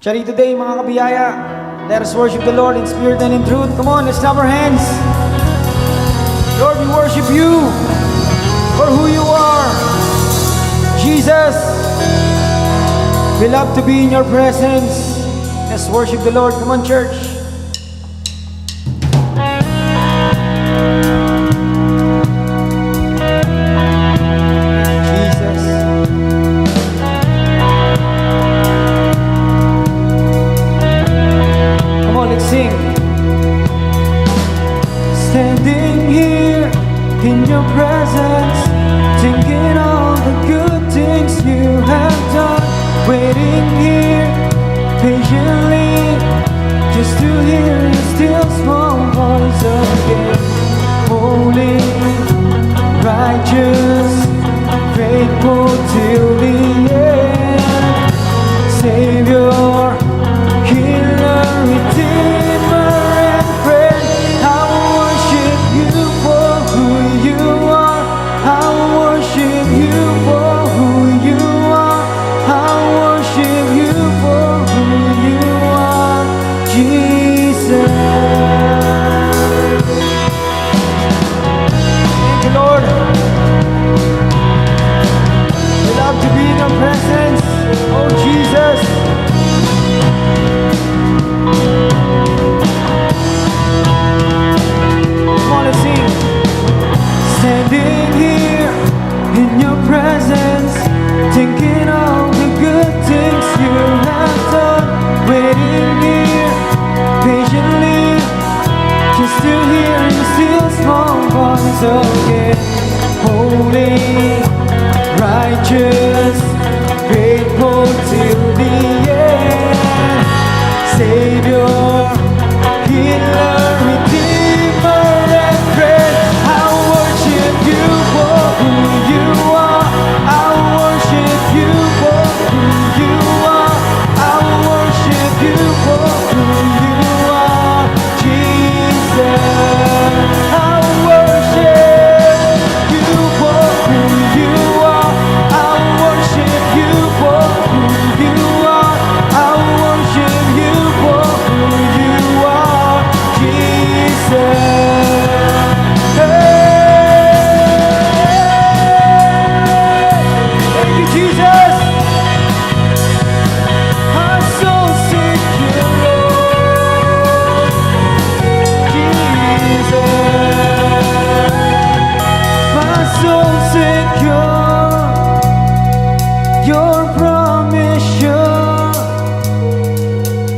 Actually, today, mga kabiyaya, let us worship the Lord in spirit and in truth. Come on, let's clap our hands. Lord, we worship you for who you are. Jesus, we love to be in your presence. Let's worship the Lord. Come on, church. Standing here in your presence, thinking all the good things you have done, waiting here patiently just to hear your still small voice again. Holy, righteous, faithful till the end, Savior, healer, redeemer, and friend. I worship you for who you are. I worship you for who you are. I worship you for who you are, Jesus. Thank you, Lord. We love to be in your presence, oh Jesus. Standing here in your presence, thinking all the good things you have done, waiting here patiently just to hear your still small voice again. Holy, righteous, faithful till the end, Savior, healer, redeemer, and friend. I worship you for who you are. I worship you for who you are. I worship you for who you are, Jesus. I worship you for who you are. I worship you for who you are. I worship you for who you are, Jesus.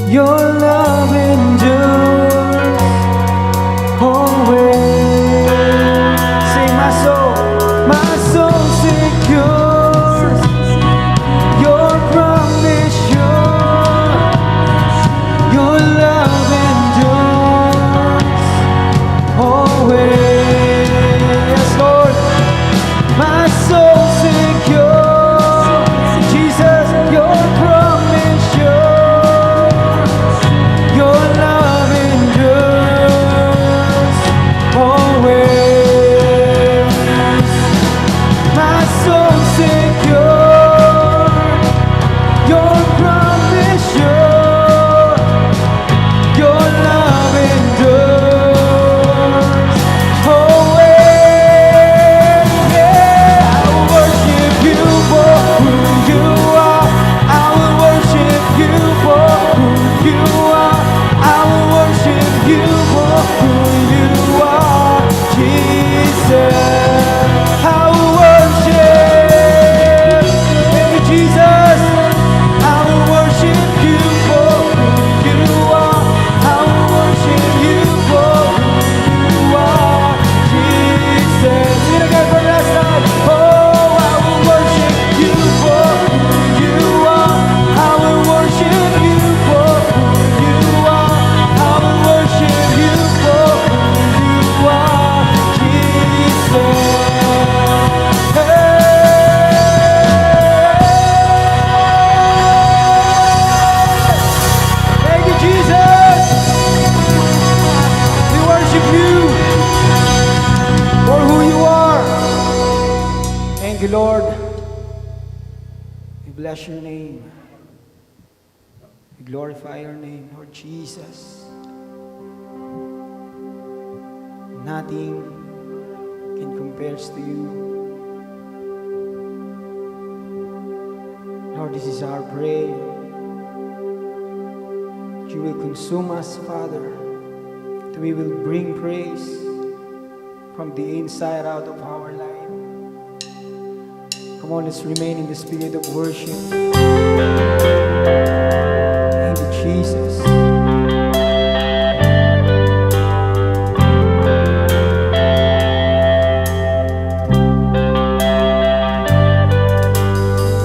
Your love endures always. Say my soul secures. Your promise sure. Your love endures always. Yes, Lord, my soul secure. Jesus, your promise sure. Your love endures always. My soul secure. Your promise sure. Your love endures always. Yeah, I will worship you for who you are. I will worship you for who you are. I will worship you for who you are, Jesus. I will worship. Thank you, Jesus. I will worship you for who you are. I will worship you for who you are, Jesus. Sing it again for the last time. Oh, I will worship you for who you are. I will worship you for who you are. I will worship you for who you are, Jesus. Thank you, Jesus. We worship you for who you are. Thank you, Lord. We bless your name. We glorify your name, Lord Jesus. Nothing can compare to you. Lord, this is our prayer. You will consume us, Father, that we will bring praise from the inside out of our life. Come on, let's remain in the spirit of worship. Thank you, Jesus.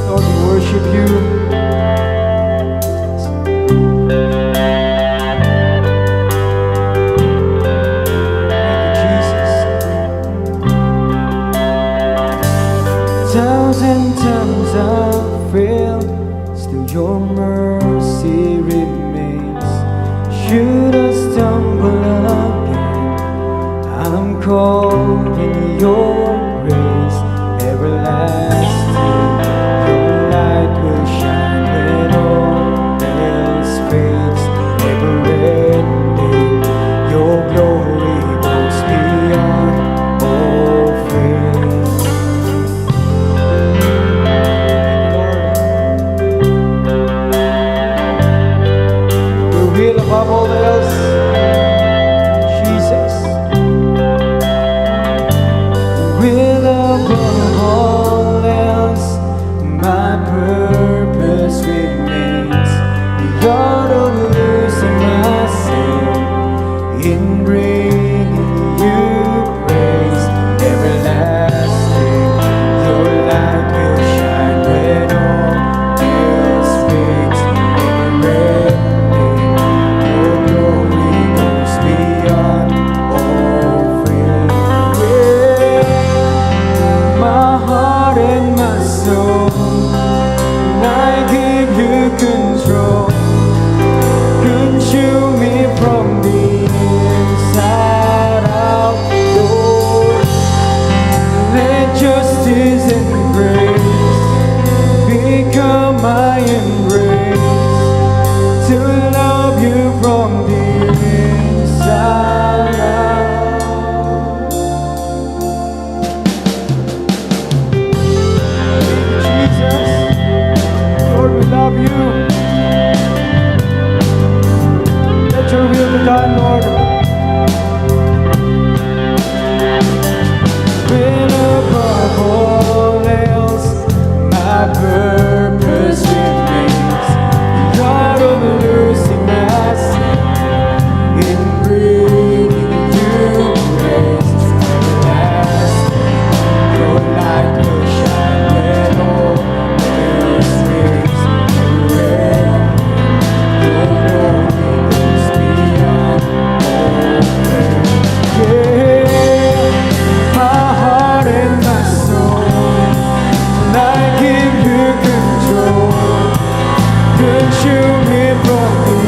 Lord, we worship you. Thousand times I've failed, still your mercy remains. Should I stumble again, I'm caught in your grace. Everlasting, your light will shine when all else fades. Never-ending, your glory goes beyond all faith. Above all else, Jesus, will above all else, my purpose remains. The art of losing myself in bringing you praise. Everlasting, your light will shine when all else fades. Never-ending, your glory goes beyond all faith. With my heart and my soul, I give you control. Consume me from the inside out, Lord. Let justice and grace become my embrace, to love you from the inside out. Jesus, Lord, we love you. Let your will be done, Lord. When above all else, my purpose remains. The God of losing myself in bringing you grace. Everlasting, your light will shine when all else fades. Never-ending, your glory goes beyond all faith. Yeah, my heart and my soul, I give you control. Consume me from the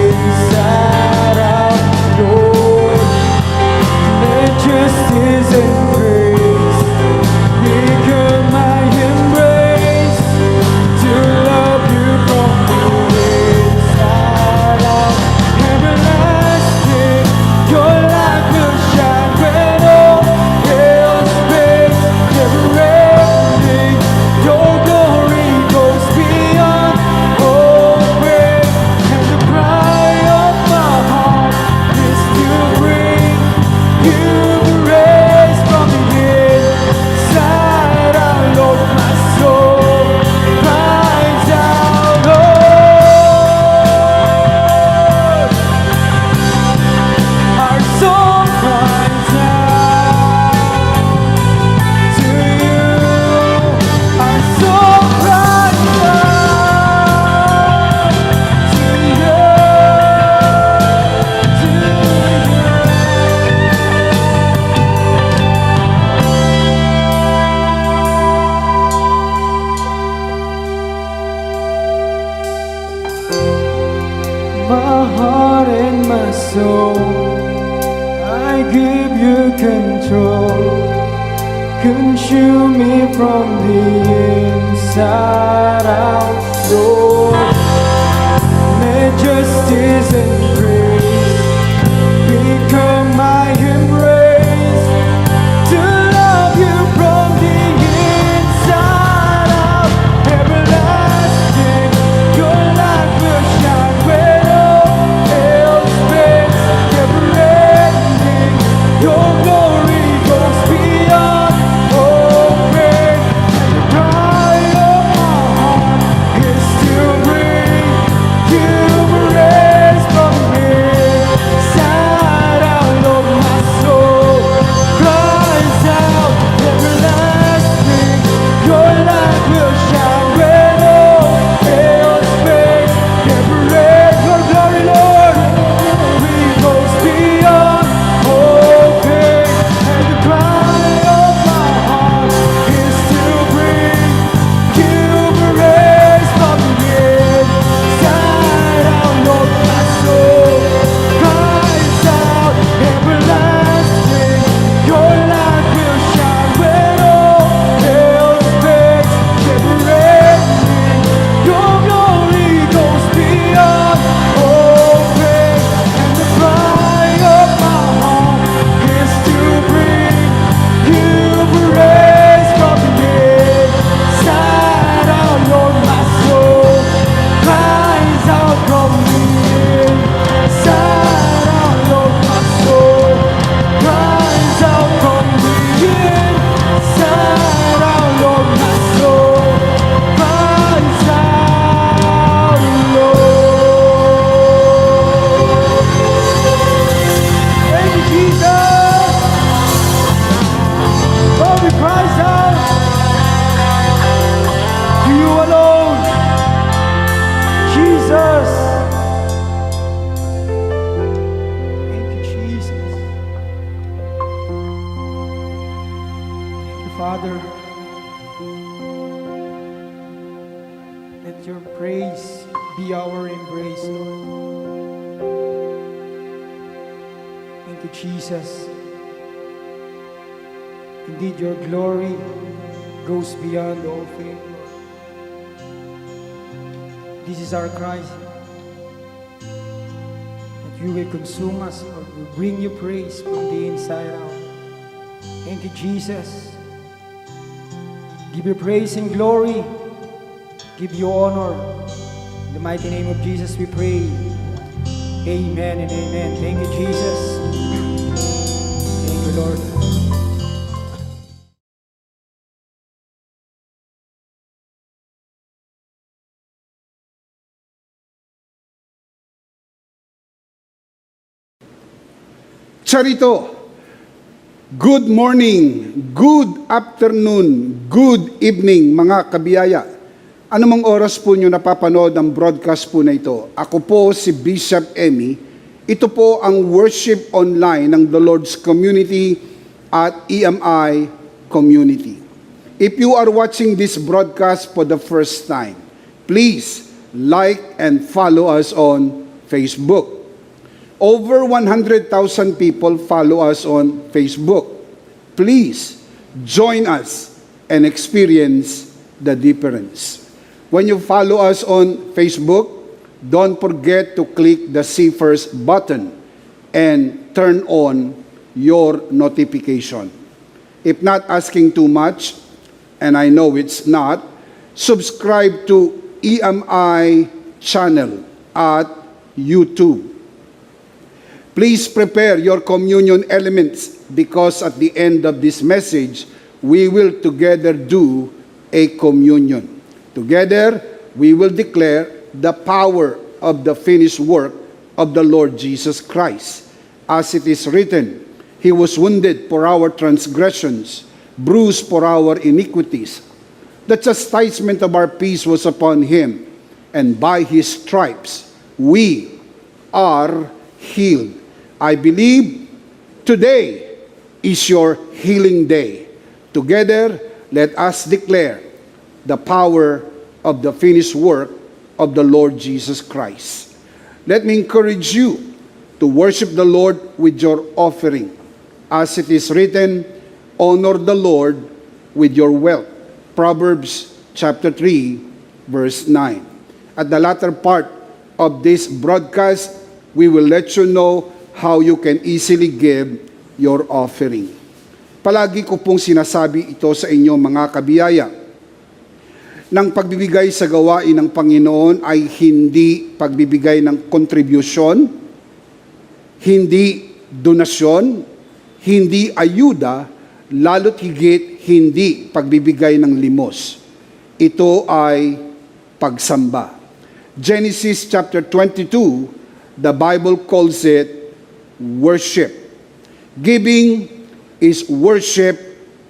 inside out, Lord. Let justice and grace become my embrace, to love you from the inside out. Everlasting, your light will shine when all else fades. Never-ending, your glory goes beyond all faith. And the cry of my heart is to bring you praise from the inside out, Lord. My soul cries out, Lord. Our soul cries out to you. Our soul cries out to you, to you. My heart and my soul, I give you control. Consume me from the inside out, Lord. Let justice and grace become my embrace, to love you from the inside out. Everlasting, your light will shine when all else fades. Never-ending, your glory goes beyond all pain. And the cry of my heart is to bring you praise from the inside out of my soul. Cries out, everlasting, your light will shine when all else fades. Never-ending, your glory, Lord, glory goes beyond all pain. And the cry of my heart is to bring you praise from the inside out of my soul. Cries out, everlasting, your light will shine when all else fades. Never-ending, your glory goes beyond all pain. And the cry of my heart is to bring you praise from the inside out of my soul. Cries out from the inside out of my soul. Cries out from the inside out of my soul. Cries out, Lord. Thank you, Jesus. Lord, we cries out to you alone, Jesus. Thank you, Jesus. Thank you, Father. Let your praise be our embrace, Lord. Thank you, Jesus. Indeed, your glory goes beyond all fame, Lord. This is our cry, that you will consume us, Lord. We'll bring you praise from the inside out. Thank you, Jesus. Give you praise and glory. Give you honor. In the mighty name of Jesus we pray. Amen and amen. Thank you, Jesus. Thank you, Lord. Charito, good morning, good afternoon, good evening mga kabiyaya. Anumang oras po nyo napapanood ang broadcast po na ito. Ako po si Bishop Emmy. Ito po ang worship online ng The Lord's Community at EMI Community. If you are watching this broadcast for the first time, please like and follow us on Facebook. Over 100,000 people follow us on Facebook. Please join us and experience the difference. When you follow us on Facebook, don't forget to click the See First button and turn on your notification. If not asking too much, and I know it's not, subscribe to EMI channel at YouTube. Please prepare your communion elements because at the end of this message, we will together do a communion. Together, we will declare the power of the finished work of the Lord Jesus Christ. As it is written, He was wounded for our transgressions, bruised for our iniquities. The chastisement of our peace was upon Him, and by His stripes we are healed. I believe today is your healing day. Together, let us declare the power of the finished work of the Lord Jesus Christ. Let me encourage you to worship the Lord with your offering. As it is written, honor the Lord with your wealth. Proverbs chapter 3, verse 9. At the latter part of this broadcast, we will let you know how you can easily give your offering. Palagi ko pong sinasabi ito sa inyo mga kabiyaya. Nang pagbibigay sa gawain ng Panginoon ay hindi pagbibigay ng kontribusyon, hindi donasyon, hindi ayuda, lalo't higit hindi pagbibigay ng limos. Ito ay pagsamba. Genesis chapter 22, the Bible calls it worship. Giving is worship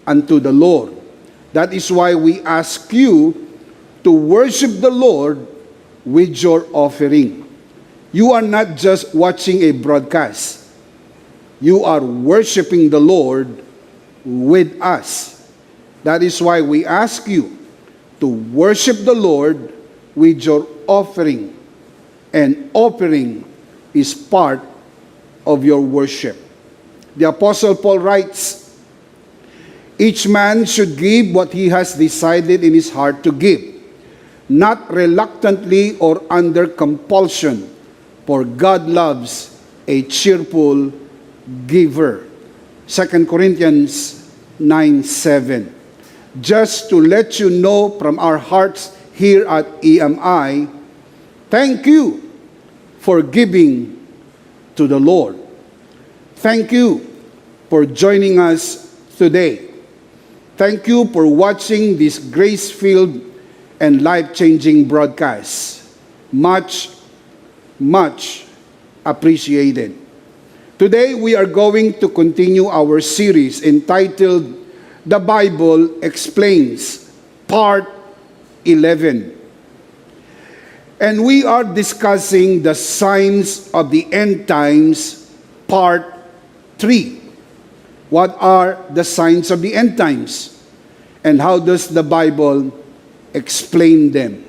unto the Lord. That is why we ask you to worship the Lord with your offering. You are not just watching a broadcast. You are worshiping the Lord with us. That is why we ask you to worship the Lord with your offering. And offering is part of your worship. The Apostle Paul writes, each man should give what he has decided in his heart to give, not reluctantly or under compulsion, for God loves a cheerful giver. 2 Corinthians 9:7. Just to let you know from our hearts here at EMI, thank you for giving to the Lord. Thank you for joining us today. Thank you for watching this grace-filled and life-changing broadcast. Much, much appreciated. Today, we are going to continue our series entitled The Bible Explains, Part 11. And we are discussing the signs of the end times, Part 3. What are the signs of the end times? And how does the Bible explain them?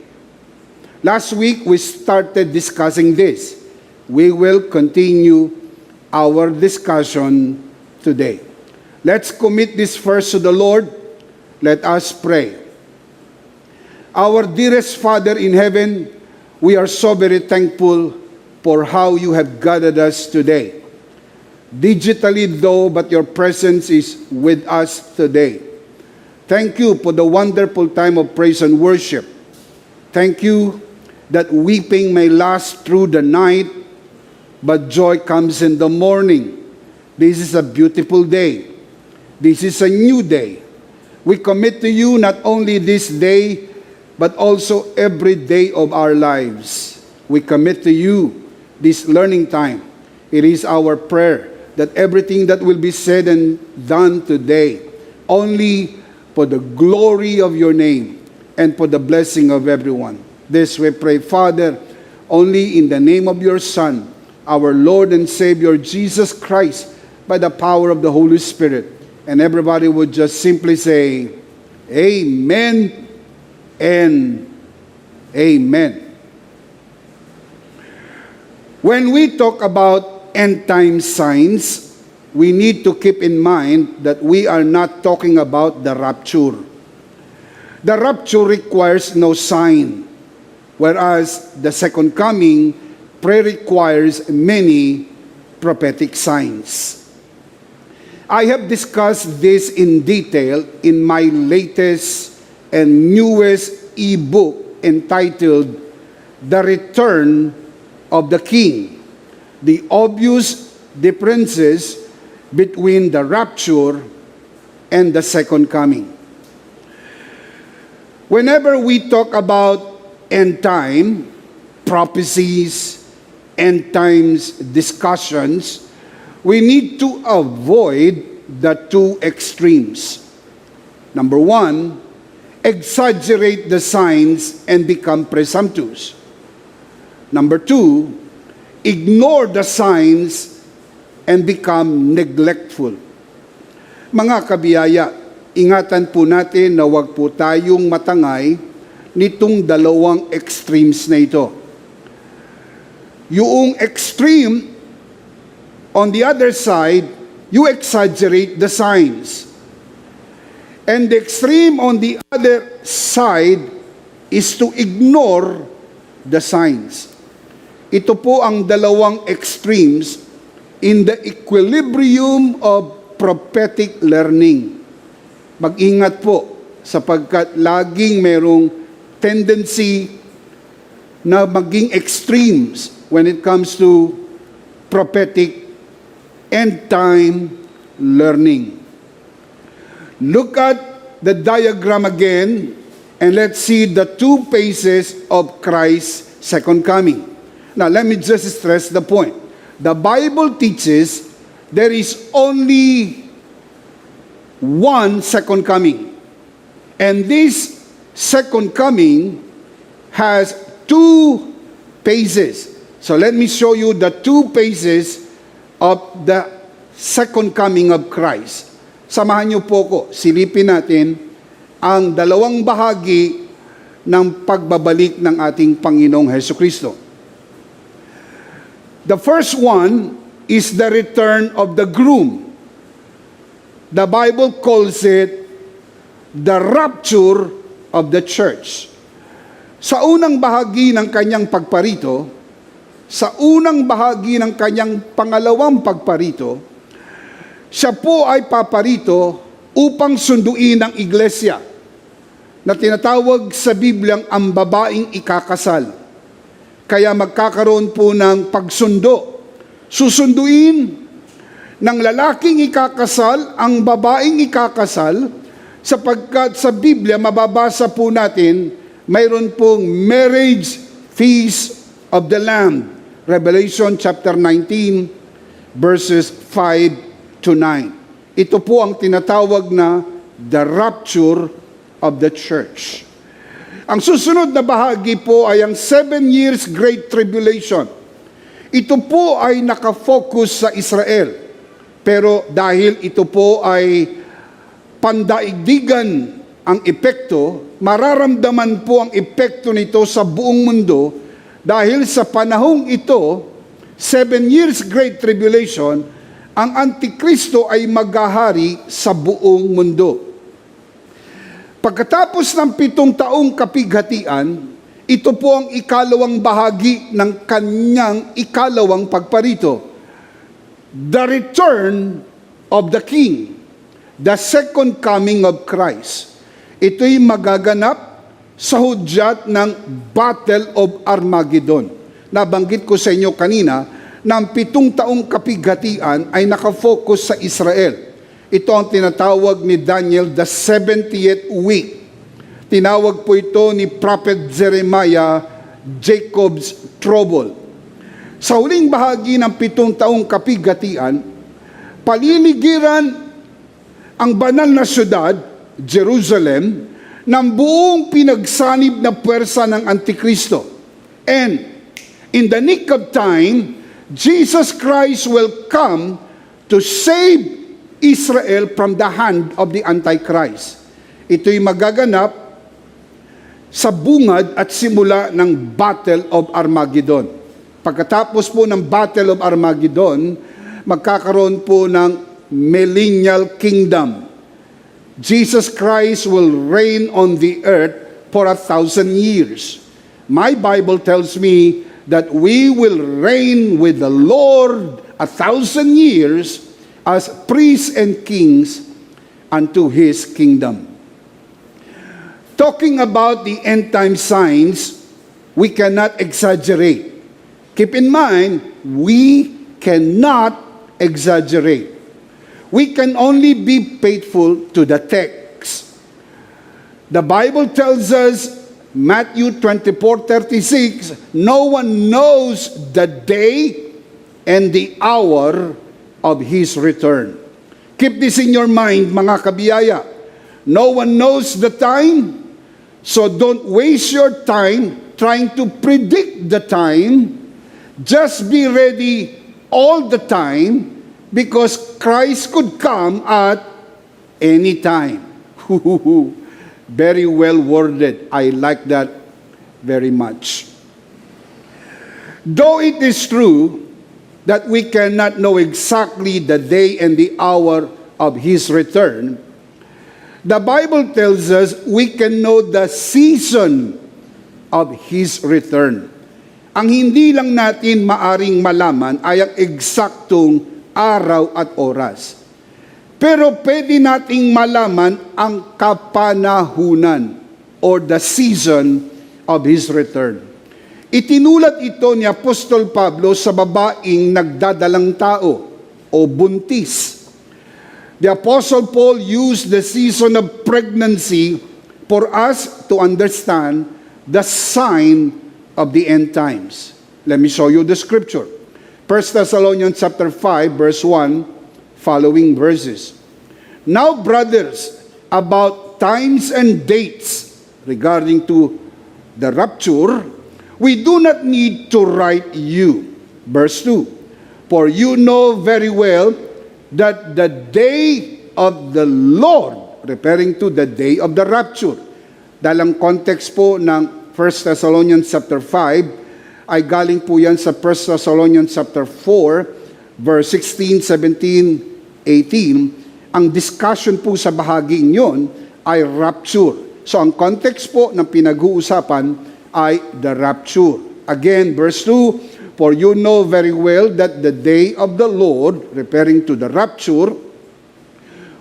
Last week, we started discussing this. We will continue our discussion today. Let's commit this first to the Lord. Let us pray. Our dearest Father in heaven, we are so very thankful for how you have gathered us today. Digitally though, but your presence is with us today. Thank you for the wonderful time of praise and worship. Thank you that weeping may last through the night, but joy comes in the morning. This is a beautiful day. This is a new day. We commit to you not only this day, but also every day of our lives. We commit to you this learning time. It is our prayer that everything that will be said and done today, only for the glory of your name and for the blessing of everyone. This we pray, Father, only in the name of your Son, our Lord and Savior, Jesus Christ, by the power of the Holy Spirit. And everybody would just simply say, Amen and Amen. When we talk about end time signs, we need to keep in mind that we are not talking about the rapture. The rapture requires no sign, whereas the second coming requires many prophetic signs. I have discussed this in detail in my latest and newest e-book entitled The Return of the King, the obvious differences between the rapture and the second coming. Whenever we talk about end time prophecies, end times discussions, we need to avoid the two extremes. Number one, exaggerate the signs and become presumptuous. Number two, ignore the signs and become neglectful. Mga kabiyaya, ingatan po natin na huwag po tayong matangay nitong dalawang extremes na ito. Yung extreme, on the other side, you exaggerate the signs. And the extreme on the other side is to ignore the signs. ito po ang dalawang extremes in the equilibrium of prophetic learning. Mag-ingat po sapagkat laging merong tendency na maging extremes when it comes to prophetic end-time learning. Look at the diagram again and let's see the two phases of Christ's second coming. Now, let me just stress the point. The Bible teaches there is only one second coming. And this second coming has two phases. So let me show you the two phases of the second coming of Christ. Samahan niyo po ko, silipin natin ang dalawang bahagi ng pagbabalik ng ating Panginoong Hesukristo. The first one is the return of the groom. The Bible calls it the rapture of the church. Sa unang bahagi ng kanyang pagparito, sa unang bahagi ng kanyang pangalawang pagparito, siya po ay paparito upang sunduin ang iglesia na tinatawag sa Bibliang ang babaeng ikakasal. Kaya magkakaroon po ng pagsundo. Susunduin ng lalaking ikakasal ang babaeng ikakasal sapagkat sa Biblia mababasa po natin mayroon pong marriage feast of the Lamb. Revelation chapter 19 verses 5 to 9. Ito po ang tinatawag na the rapture of the church. Ang susunod na bahagi po ay ang 7 years Great Tribulation. Ito po ay nakafocus sa Israel. Pero dahil ito po ay pandaigdigan ang epekto, mararamdaman po ang epekto nito sa buong mundo dahil sa panahong ito, 7 years Great Tribulation, ang Antikristo ay maghahari sa buong mundo. Pagkatapos ng 7 taong kapighatian, ito po ang ikalawang bahagi ng kanyang ikalawang pagparito. The return of the King, the second coming of Christ. Ito'y magaganap sa hudyat ng Battle of Armageddon. Nabanggit ko sa inyo kanina na ang 7 taong kapighatian ay nakafocus sa Israel. Ito ang tinatawag ni Daniel the 70th week. Tinawag po ito ni Prophet Jeremiah Jacob's trouble. Sa huling bahagi ng 7 taong kapighatian, paliligiran ang banal na syudad, Jerusalem, ng buong pinagsanib na puwersa ng Antikristo. And in the nick of time, Jesus Christ will come to save Israel from the hand of the Antichrist. Ito'y magaganap sa bungad at simula ng Battle of Armageddon. Pagkatapos po ng Battle of Armageddon, magkakaroon po ng millennial kingdom. Jesus Christ will reign on the earth for 1,000 years. My Bible tells me that we will reign with the Lord 1,000 years as priests and kings unto His kingdom. Talking about the end time signs, we cannot exaggerate. Keep in mind, we cannot exaggerate. We can only be faithful to the text. The Bible tells us, Matthew 24:36, no one knows the day and the hour of His return. Keep this in your mind, mga kabiyaya. No one knows the time, so don't waste your time trying to predict the time. Just be ready all the time because Christ could come at any time. Very well worded. I like that very much. Though it is true that we cannot know exactly the day and the hour of His return, the Bible tells us we can know the season of His return. Ang hindi lang natin maaring malaman ay ang eksaktong araw at oras. Pero pwede nating malaman ang kapanahunan or the season of His return. Itinulat ito ni Apostol Pablo sa babaeng nagdadalang tao o buntis. The Apostle Paul used the season of pregnancy for us to understand the sign of the end times. Let me show you the scripture. 1 Thessalonians chapter 5 verse 1 following verses. Now, brothers, about times and dates regarding to the rapture, we do not need to write you. Verse 2. For you know very well that the day of the Lord, referring to the day of the rapture, dahil ang context po ng 1 Thessalonians chapter 5 ay galing po yan sa 1 Thessalonians chapter 4 verse 16, 17, 18. Ang discussion po sa bahaging yon ay rapture. So ang context po ng pinag-uusapan ay the rapture. Again, verse 2, for you know very well that the day of the Lord, referring to the rapture,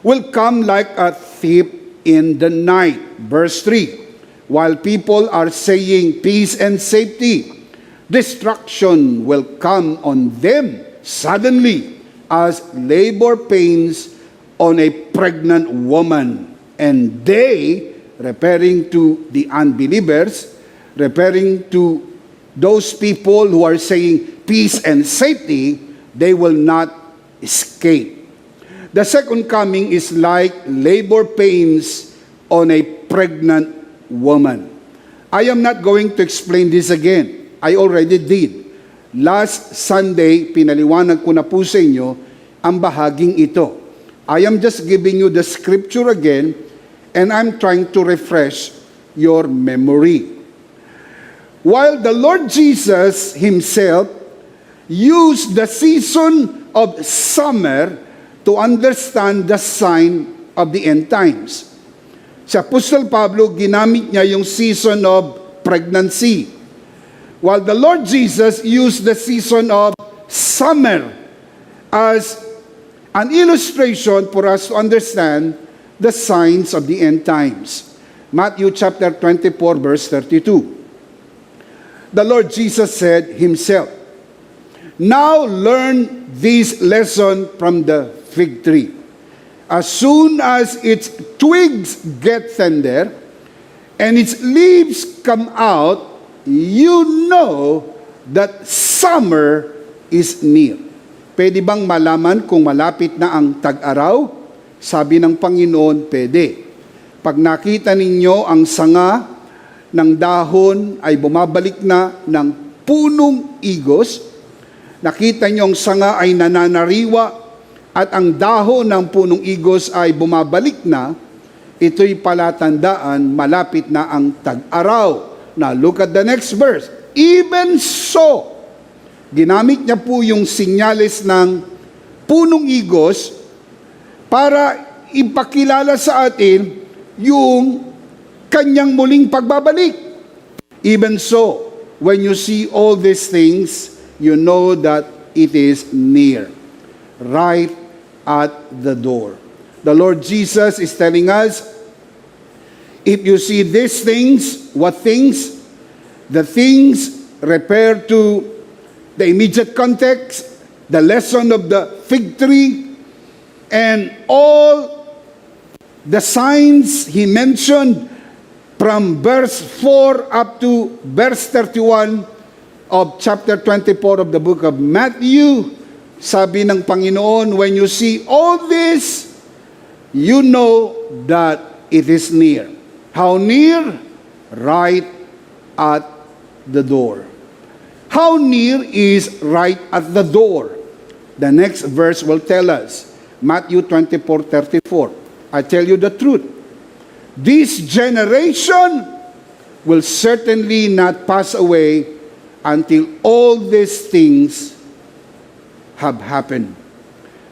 will come like a thief in the night. Verse 3, while people are saying peace and safety, destruction will come on them suddenly as labor pains on a pregnant woman. And they, referring to the unbelievers, referring to those people who are saying peace and safety, they will not escape. The second coming is like labor pains on a pregnant woman. I am not going to explain this again. I already did. Last Sunday, pinaliwanag ko na po sa inyo ang bahaging ito. I am just giving you the scripture again, and I'm trying to refresh your memory. While the Lord Jesus Himself used the season of summer to understand the sign of the end times, si Apostle Pablo, ginamit niya yung season of pregnancy. While the Lord Jesus used the season of summer as an illustration for us to understand the signs of the end times. Matthew chapter 24 verse 32. The Lord Jesus said Himself, now learn this lesson from the fig tree. As soon as its twigs get tender and its leaves come out, you know that summer is near. Pwede bang malaman kung malapit na ang tag-araw? Sabi ng Panginoon, pwede. Pag nakita ninyo ang sanga ng dahon ay bumabalik na ng punong igos, nakita nyo ang sanga ay nananariwa, at ang dahon ng punong igos ay bumabalik na, ito'y palatandaan malapit na ang tag-araw. Now, look at the next verse. Even so, ginamit niya po yung sinyales ng punong igos para ipakilala sa atin yung kanyang muling pagbabalik. Even so, when you see all these things, you know that it is near, right at the door. The Lord Jesus is telling us, if you see these things, what things? The things refer to the immediate context, the lesson of the fig tree, and all the signs He mentioned from verse 4 up to verse 31 of chapter 24 of the book of Matthew. Sabi ng Panginoon, when you see all this, you know that it is near. How near? Right at the door. How near is right at the door? The next verse will tell us. Matthew 24:34. I tell you the truth. This generation will certainly not pass away until all these things have happened.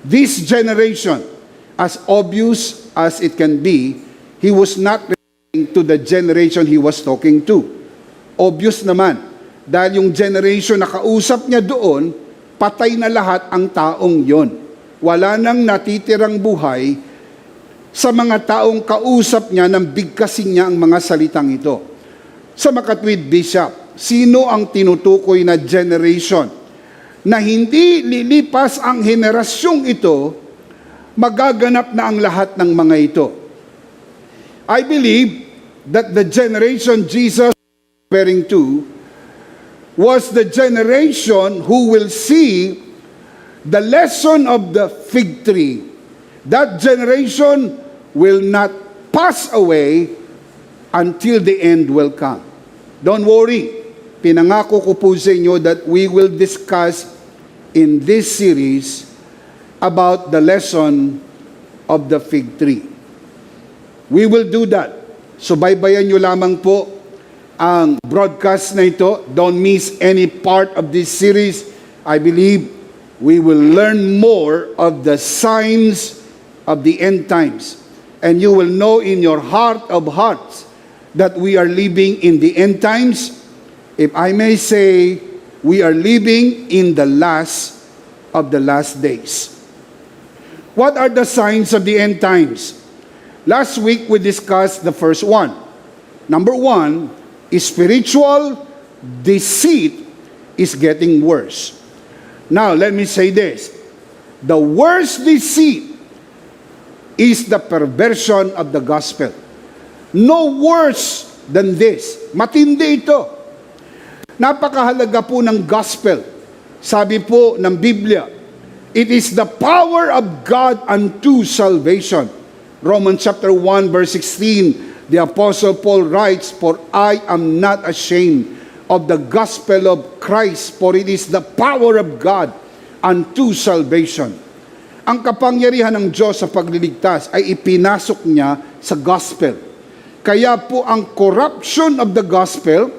This generation, as obvious as it can be, He was not referring to the generation He was talking to. Obvious naman Dahil yung generation na kausap niya doon, patay na lahat ang taong yon. Wala nang natitirang buhay sa mga taong kausap niya nang bigkasin niya ang mga salitang ito. Sa makatwid, Bishop, sino ang tinutukoy na generation na hindi lilipas ang henerasyong ito, magaganap na ang lahat ng mga ito? I believe that the generation Jesus was referring to was the generation who will see the lesson of the fig tree. That generation will not pass away until the end will come. Don't worry. Pinangako ko po sa inyo that we will discuss in this series about the lesson of the fig tree. We will do that. So baybayan nyo lamang po ang broadcast na ito. Don't miss any part of this series. I believe we will learn more of the signs of the end times. And you will know in your heart of hearts that we are living in the end times. If I may say, we are living in the last of the last days. What are the signs of the end times? Last week we discussed the first one. Number one, spiritual deceit is getting worse. Now, let me say this. The worst deceit is the perversion of the gospel. No worse than this. Matindi ito. Napakahalaga po ng gospel. Sabi po ng Biblia, it is the power of God unto salvation. Romans chapter 1 verse 16, the Apostle Paul writes, "For I am not ashamed of the gospel of Christ, for it is the power of God unto salvation." Ang kapangyarihan ng Diyos sa pagliligtas ay ipinasok niya sa gospel. Kaya po ang corruption of the gospel,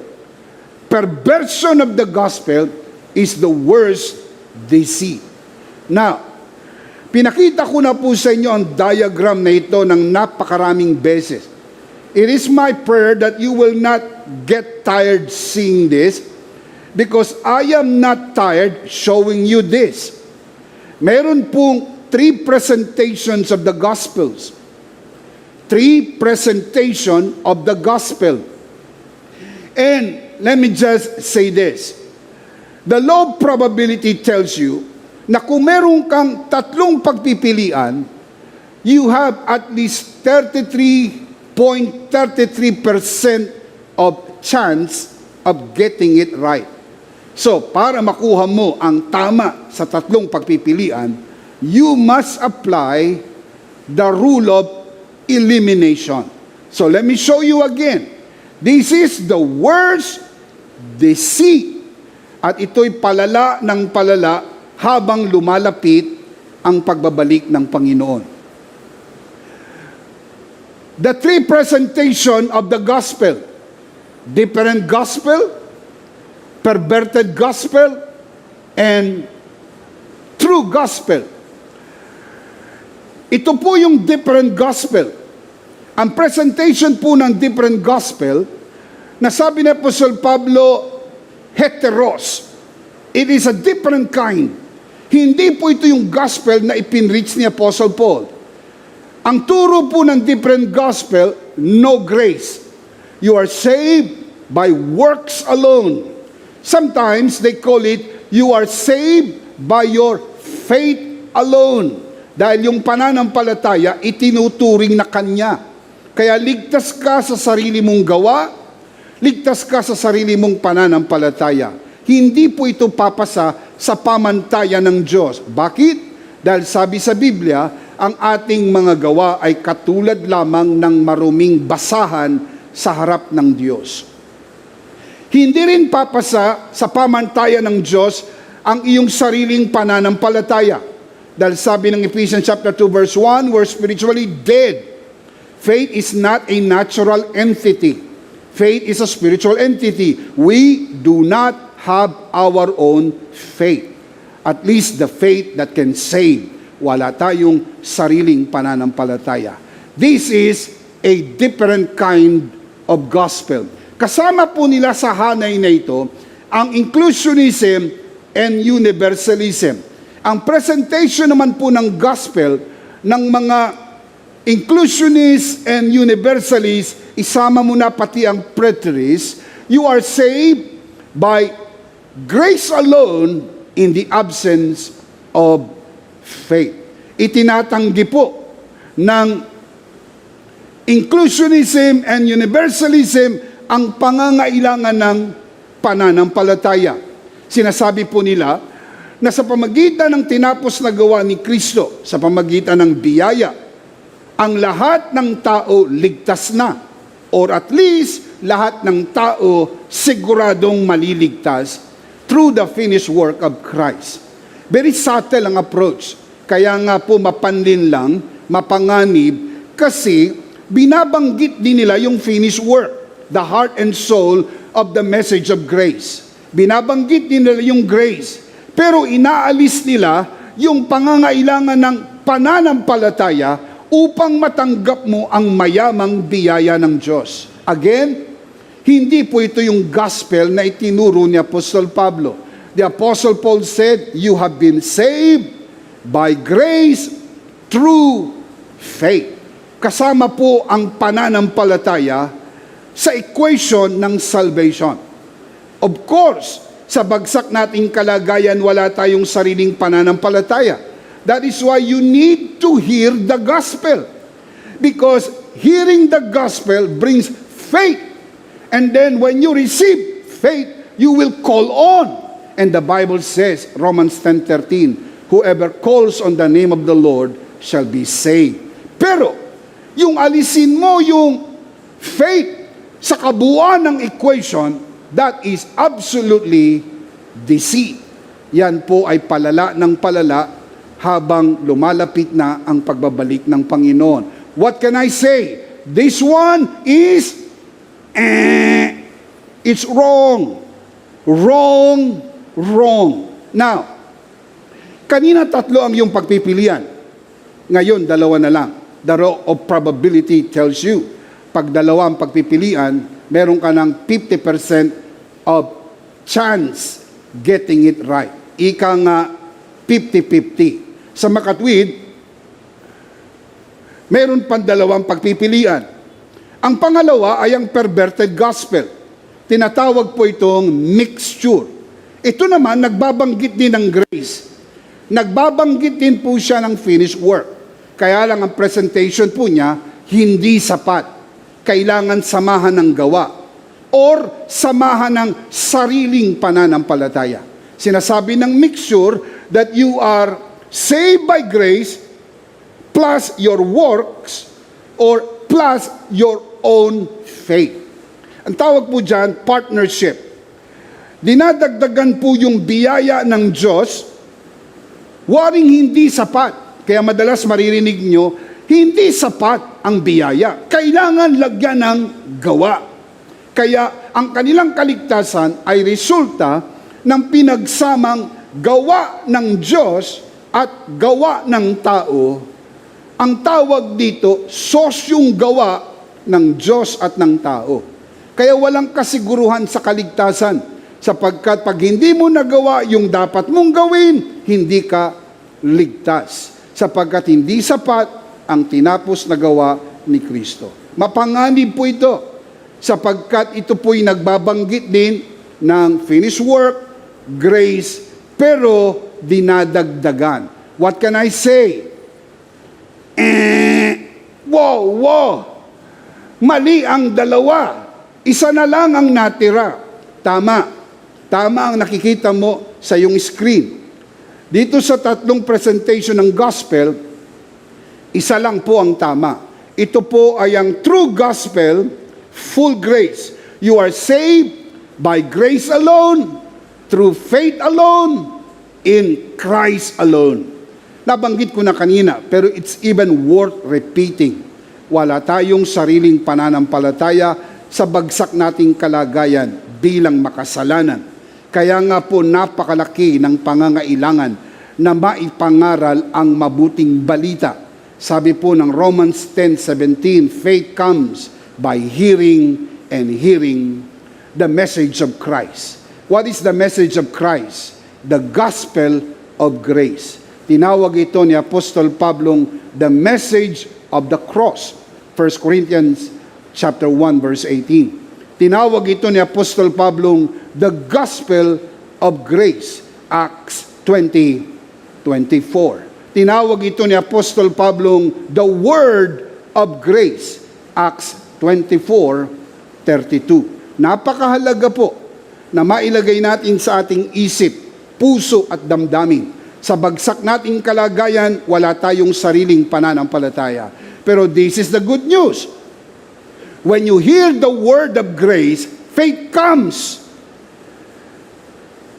perversion of the gospel, is the worst deceit. Now, pinakita ko na po sa inyo ang diagram na ito ng napakaraming beses. It is my prayer that you will not get tired seeing this, because I am not tired showing you this. Meron pong 3 presentations of the Gospels. 3 presentation of the Gospel. And let me just say this. The law of probability tells you na kung meron kang 3 pagpipilian, you have at least 33.33% of chance of getting it right. So, para makuha mo ang tama sa 3 pagpipilian, you must apply the rule of elimination. So, let me show you again. This is the worst deceit. At ito'y palala ng palala habang lumalapit ang pagbabalik ng Panginoon. The 3 presentation of the gospel: different gospel, perverted gospel, and true gospel. Ito po yung different gospel. Ang presentation po ng different gospel, nasabi ni Apostle Pablo, heteros. It is a different kind. Hindi po ito yung gospel na ipinreach ni Apostle Paul. Ang turo po ng different gospel, no grace. You are saved by works alone. Sometimes they call it, you are saved by your faith alone. Dahil yung pananampalataya, itinuturing na kanya. Kaya ligtas ka sa sarili mong gawa, ligtas ka sa sarili mong pananampalataya. Hindi po ito papasa sa pamantayan ng Diyos. Bakit? Dahil sabi sa Biblia, ang ating mga gawa ay katulad lamang ng maruming basahan sa harap ng Diyos. Hindi rin papasa sa pamantayan ng Diyos ang iyong sariling pananampalataya. Dahil sabi ng Ephesians chapter 2 verse 1, we're spiritually dead. Faith is not a natural entity. Faith is a spiritual entity. We do not have our own faith. At least the faith that can save. Wala tayong sariling pananampalataya. This is a different kind of gospel. Kasama po nila sa hanay na ito ang inclusionism and universalism. Ang presentation naman po ng gospel ng mga inclusionists and universalists, isama mo na pati ang preterists, you are saved by grace alone in the absence of faith. Itinatanggi po ng inclusionism and universalism ang pangangailangan ng pananampalataya. Sinasabi po nila na sa pamagitan ng tinapos na gawa ni Kristo, sa pamagitan ng biyaya, ang lahat ng tao ligtas na, or at least lahat ng tao siguradong maliligtas through the finished work of Christ. Very subtle ang approach. Kaya nga po mapanlin lang, mapanganib, kasi binabanggit din nila yung finished work, the heart and soul of the message of grace. Binabanggit din nila yung grace, pero inaalis nila yung pangangailangan ng pananampalataya upang matanggap mo ang mayamang biyaya ng Diyos. Again, hindi po ito yung gospel na itinuro ni Apostol Pablo. The Apostle Paul said, you have been saved by grace through faith. Kasama po ang pananampalataya sa equation ng salvation. Of course, sa bagsak nating kalagayan, wala tayong sariling pananampalataya. That is why you need to hear the gospel. Because hearing the gospel brings faith. And then when you receive faith, you will call on. And the Bible says, Romans 10:13, whoever calls on the name of the Lord shall be saved. Pero, yung alisin mo yung faith sa kabuuan ng equation, that is absolutely deceit. Yan po ay palala ng palala habang lumalapit na ang pagbabalik ng Panginoon. What can I say? This one is, it's wrong. Wrong, wrong. Now, kanina tatlo ang yung pagpipilian. Ngayon, dalawa na lang. The law of probability tells you, pag dalawa ang pagpipilian, meron ka ng 50% of chance getting it right. Ika nga 50-50. Sa makatwid, meron pang dalawang pagpipilian. Ang pangalawa ay ang perverted gospel. Tinatawag po itong mixture. Ito naman, nagbabanggit din ng grace. Nagbabanggit din po siya ng finished work. Kaya lang ang presentation po niya, hindi sapat. Kailangan samahan ng gawa or samahan ng sariling pananampalataya. Sinasabi ng mixture that you are saved by grace plus your works or plus your own faith. Ang tawag po dyan, partnership. Dinadagdagan po yung biyaya ng Diyos, waring hindi sapat. Kaya madalas maririnig nyo, hindi sapat ang biyaya. Kailangan lagyan ng gawa. Kaya ang kanilang kaligtasan ay resulta ng pinagsamang gawa ng Diyos at gawa ng tao. Ang tawag dito, sosyong gawa ng Diyos at ng tao. Kaya walang kasiguruhan sa kaligtasan, sapagkat pag hindi mo nagawa yung dapat mong gawin, hindi ka ligtas. Sapagkat hindi sapat ang tinapos na gawa ni Kristo. Mapanganib po ito, sapagkat ito po'y nagbabanggit din ng finished work, grace, pero dinadagdagan. What can I say? Wow! Mali ang dalawa. Isa na lang ang natira. Tama ang nakikita mo sa iyong screen. Dito sa tatlong presentation ng gospel, isa lang po ang tama. Ito po ay ang true gospel, full grace. You are saved by grace alone, through faith alone, in Christ alone. Nabanggit ko na kanina, pero it's even worth repeating. Wala tayong sariling pananampalataya sa bagsak nating kalagayan bilang makasalanan. Kaya nga po napakalaki ng pangangailangan na maipangaral ang mabuting balita. Sabi po ng Romans 10:17, faith comes by hearing and hearing the message of Christ. What is the message of Christ? The gospel of grace. Tinawag ito ni Apostol Pablong the message of the cross. 1 Corinthians chapter 1 verse 18. Tinawag ito ni Apostol Pablong the gospel of grace. Acts 20:24. Tinawag ito ni Apostol Pablong the word of grace. Acts 24:32. Napakahalaga po na mailagay natin sa ating isip, puso at damdamin. Sa bagsak nating kalagayan, wala tayong sariling pananampalataya. Pero this is the good news. When you hear the word of grace, faith comes.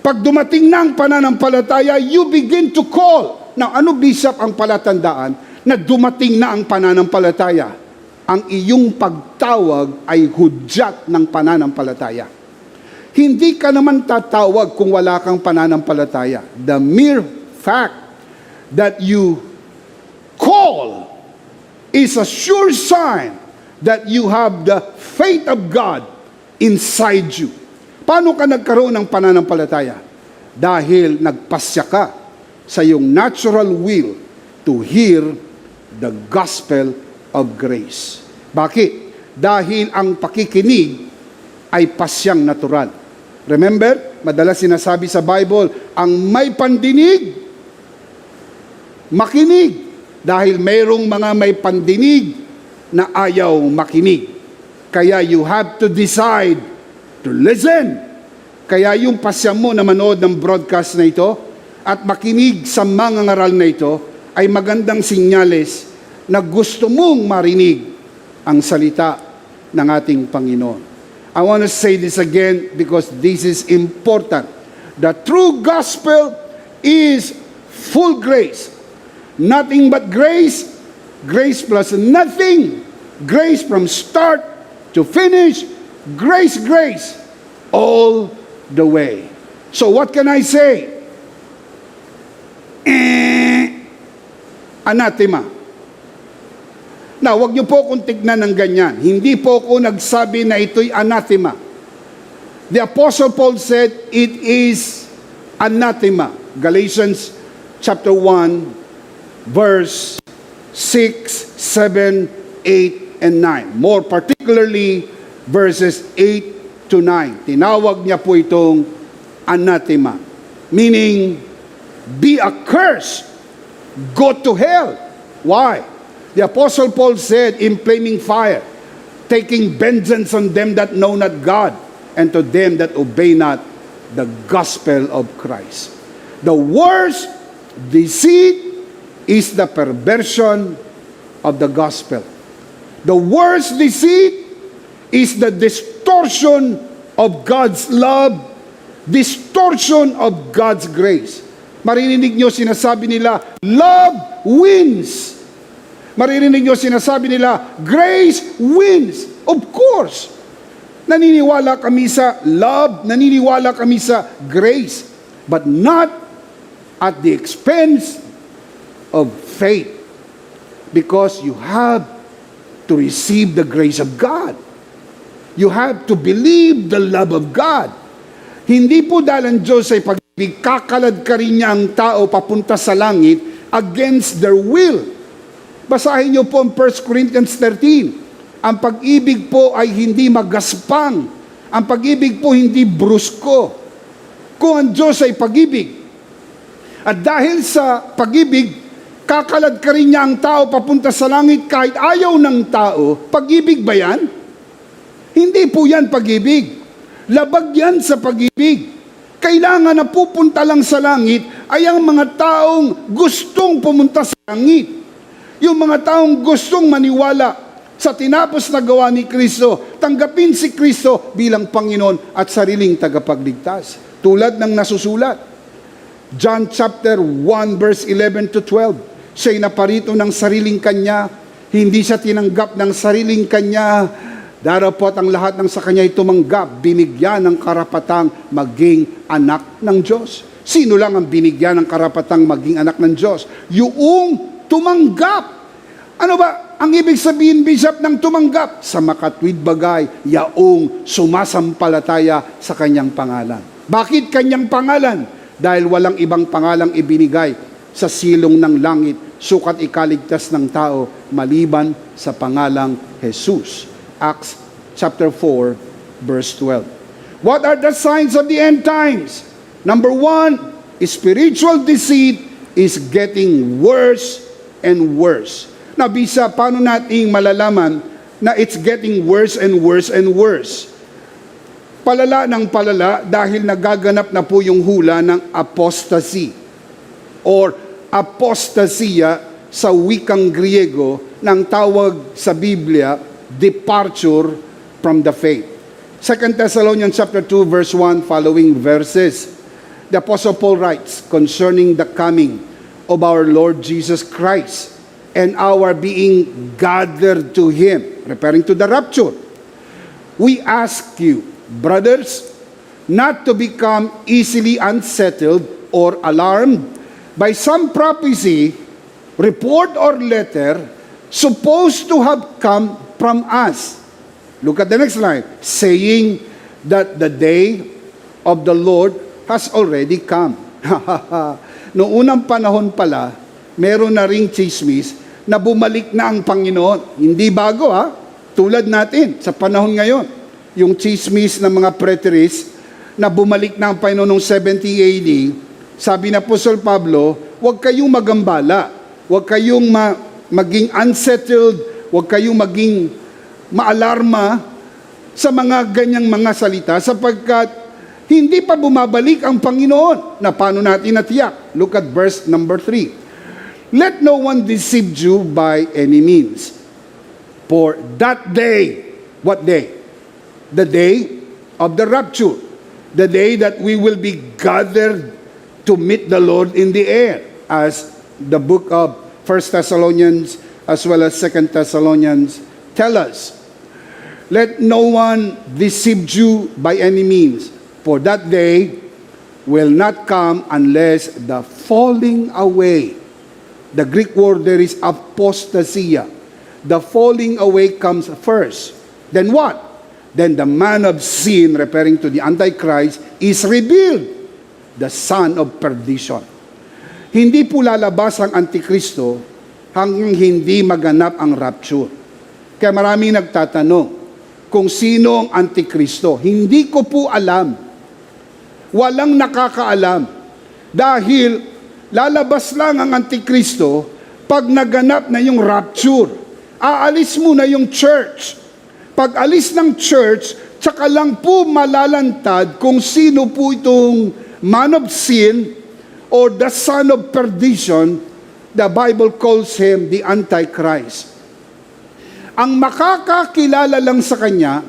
Pag dumating na ang pananampalataya, you begin to call. Now, ano bishop ang palatandaan na dumating na ang pananampalataya? Ang iyong pagtawag ay hudyat ng pananampalataya. Hindi ka naman tatawag kung wala kang pananampalataya. The mere fact that you call is a sure sign that you have the faith of God inside you. Paano ka nagkaroon ng pananampalataya? Dahil nagpasya ka sa iyong natural will to hear the gospel of grace. Bakit? Dahil ang pakikinig ay pasyang natural. Remember, madalas sinasabi sa Bible, ang may pandinig, makinig. Dahil mayroong mga may pandinig na ayaw makinig. Kaya you have to decide to listen. Kaya yung pasya mo na manood ng broadcast na ito at makinig sa mga ngaral na ito ay magandang sinyales na gusto mong marinig ang salita ng ating Panginoon. I want to say this again because this is important. The true gospel is full grace. Nothing but grace, grace plus nothing, grace from start to finish, grace, grace, all the way. So what can I say? Anathema. Now, wag niyo po akong tignan ng ganyan. Hindi po ako nagsabi na ito'y anathema. The Apostle Paul said, it is anathema. Galatians chapter 1, verse 6, 7, 8, and 9. More particularly, verses 8 to 9. Tinawag niya po itong anathema. Meaning, be accursed. Go to hell. Why? The Apostle Paul said in flaming fire, taking vengeance on them that know not God, and to them that obey not the gospel of Christ. The worst deceit is the perversion of the gospel. The worst deceit is the distortion of God's love, distortion of God's grace. Maririnig nyo sinasabi nila, love wins. Maririnig nyo sinasabi nila, grace wins. Of course. Naniniwala kami sa love, naniniwala kami sa grace, but not at the expense of faith. Because you have to receive the grace of God. You have to believe the love of God. Hindi po dahil ang Diyos ay pag-ibig, kakalad ka rin niya ang tao papunta sa langit against their will. Basahin niyo po ang 1 Corinthians 13. Ang pag-ibig po ay hindi magaspang. Ang pag-ibig po hindi brusko. Kung ang Diyos ay pag-ibig, at dahil sa pag-ibig, kakalad ka rin niya ang tao papunta sa langit kahit ayaw ng tao, pag-ibig ba yan? Hindi po yan pag-ibig. Labag yan sa pag-ibig. Kailangan na pupunta lang sa langit ay ang mga taong gustong pumunta sa langit. Yung mga taong gustong maniwala sa tinapos na gawa ni Kristo, tanggapin si Kristo bilang Panginoon at sariling tagapagligtas. Tulad ng nasusulat. John chapter 1 verse 11 to 12. Siya'y naparito ng sariling kanya, hindi siya tinanggap ng sariling kanya, darapot ang lahat ng sa kanya ay tumanggap, binigyan ng karapatang maging anak ng Diyos. Sino lang ang binigyan ng karapatang maging anak ng Diyos? Yung tumanggap. Ano ba ang ibig sabihin, Bishop, ng tumanggap? Sa makatwid bagay, yaong sumasampalataya sa kanyang pangalan. Bakit kanyang pangalan? Dahil walang ibang pangalang ibinigay sa silong ng langit, sukat ikaligtas ng tao, maliban sa pangalang Jesus. Acts chapter 4, verse 12. What are the signs of the end times? Number 1, spiritual deceit is getting worse and worse. Nabisa, paano natin malalaman na it's getting worse and worse and worse? Palala ng palala dahil nagaganap na po yung hula ng apostasy or apostasia sa wikang Griego ng tawag sa Biblia, departure from the faith. 2 Thessalonians chapter 2 verse 1 following verses. The Apostle Paul writes concerning the coming of our Lord Jesus Christ and our being gathered to Him, referring to the rapture. We ask you, brothers, not to become easily unsettled or alarmed by some prophecy, report, or letter supposed to have come from us. Look at the next line. Saying that the day of the Lord has already come. Noong unang panahon pala, meron na ring chismis na bumalik na ang Panginoon. Hindi bago tulad natin sa panahon ngayon. Yung chismis ng mga preterists na bumalik na ang Panginoon noong 70 AD, sabi na Apostol Pablo, huwag kayong magambala, huwag kayong maging unsettled, huwag kayong maging maalarma sa mga ganyang mga salita sapagkat hindi pa bumabalik ang Panginoon. Na paano natin natiyak? Look at verse number 3. Let no one deceive you by any means. For that day, what day? The day of the rapture. The day that we will be gathered to meet the Lord in the air. As the book of 1 Thessalonians as well as 2 Thessalonians tell us. Let no one deceive you by any means. For that day will not come unless the falling away. The Greek word there is apostasia. The falling away comes first. Then what? Then the man of sin, referring to the Antichrist, is revealed, the son of perdition. Hindi po lalabas ang Antikristo hanggang hindi maganap ang rapture. Kaya maraming nagtatanong kung sino ang Antikristo. Hindi ko po alam. Walang nakakaalam. Dahil lalabas lang ang Antikristo pag naganap na yung rapture. Aalis muna yung church. Pag alis ng church, tsaka lang po malalantad kung sino po itong man of sin or the son of perdition. The Bible calls him the Antichrist. Ang makakakilala lang sa kanya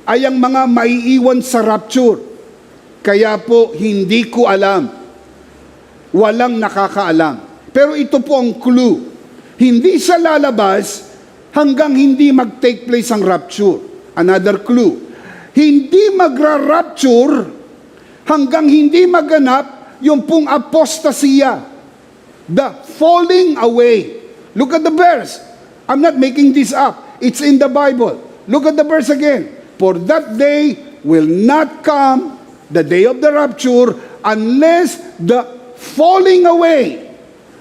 ay ang mga maiiwan sa rapture. Kaya po, hindi ko alam. Walang nakakaalam. Pero ito po ang clue. Hindi siya lalabas hanggang hindi mag-take place ang rapture. Another clue. Hindi magra-rapture hanggang hindi maganap yung pong apostasia. The falling away. Look at the verse. I'm not making this up. It's in the Bible. Look at the verse again. For that day will not come, the day of the rapture, unless the falling away,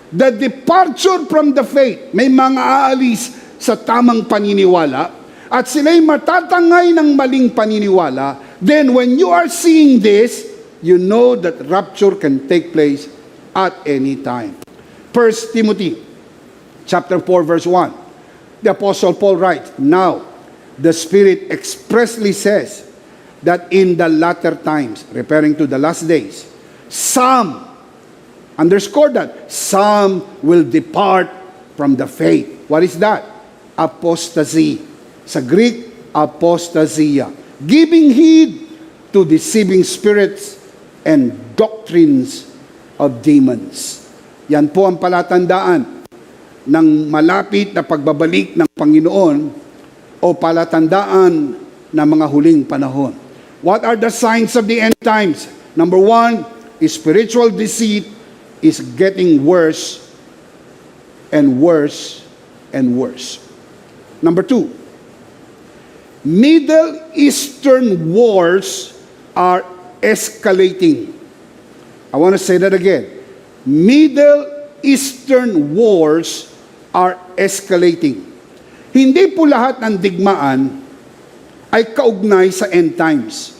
the departure from the faith, may mga aalis sa tamang paniniwala, at sila'y matatangay ng maling paniniwala, then when you are seeing this, you know that rapture can take place at any time. 1 Timothy chapter 4 verse 1, the Apostle Paul writes, Now, the Spirit expressly says, that in the latter times, referring to the last days, some, underscore that, some will depart from the faith. What is that? Apostasy. Sa Greek, apostasia. Giving heed to deceiving spirits and doctrines of demons. Yan po ang palatandaan ng malapit na pagbabalik ng Panginoon o palatandaan ng mga huling panahon. What are the signs of the end times? Number 1, spiritual deceit is getting worse and worse and worse. Number 2, Middle Eastern wars are escalating. I want to say that again. Middle Eastern wars are escalating. Hindi po lahat ng digmaan ay kaugnay sa end times.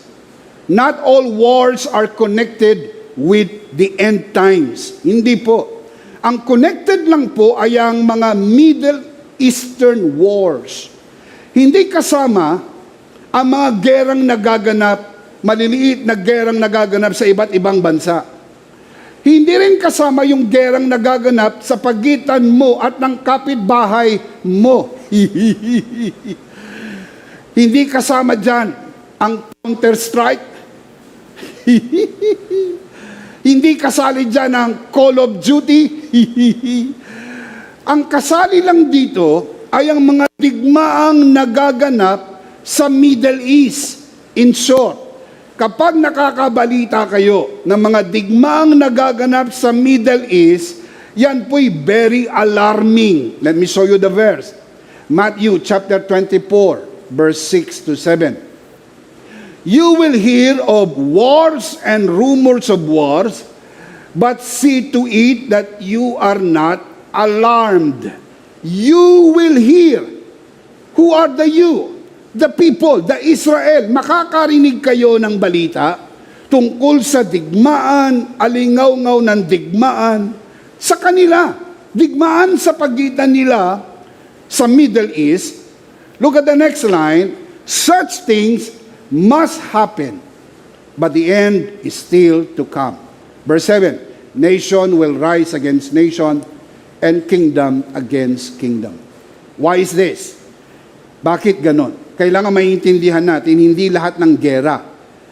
Not all wars are connected with the end times. Hindi po. Ang connected lang po ay ang mga Middle Eastern wars. Hindi kasama ang mga gerang nagaganap, maliliit na gerang nagaganap sa iba't ibang bansa. Hindi rin kasama yung gerang nagaganap sa pagitan mo at ng kapitbahay mo. Hindi kasama dyan ang Counter-Strike. Hindi kasali dyan ang Call of Duty. Ang kasali lang dito ay ang mga digmaang nagaganap sa Middle East. In short, kapag nakakabalita kayo ng mga digmaang nagaganap sa Middle East, yan po'y very alarming. Let me show you the verse. Matthew chapter 24, verse 6 to 7. You will hear of wars and rumors of wars, but see to it that you are not alarmed. You will hear. Who are the you? The people, the Israel. Makakarinig kayo ng balita tungkol sa digmaan, alingaw-ngaw ng digmaan sa kanila. Digmaan sa pagitan nila sa Middle East. Look at the next line. Such things must happen, but the end is still to come. Verse 7, nation will rise against nation and kingdom against kingdom. Why is this? Bakit ganon? Kailangan maintindihan natin, hindi lahat ng gera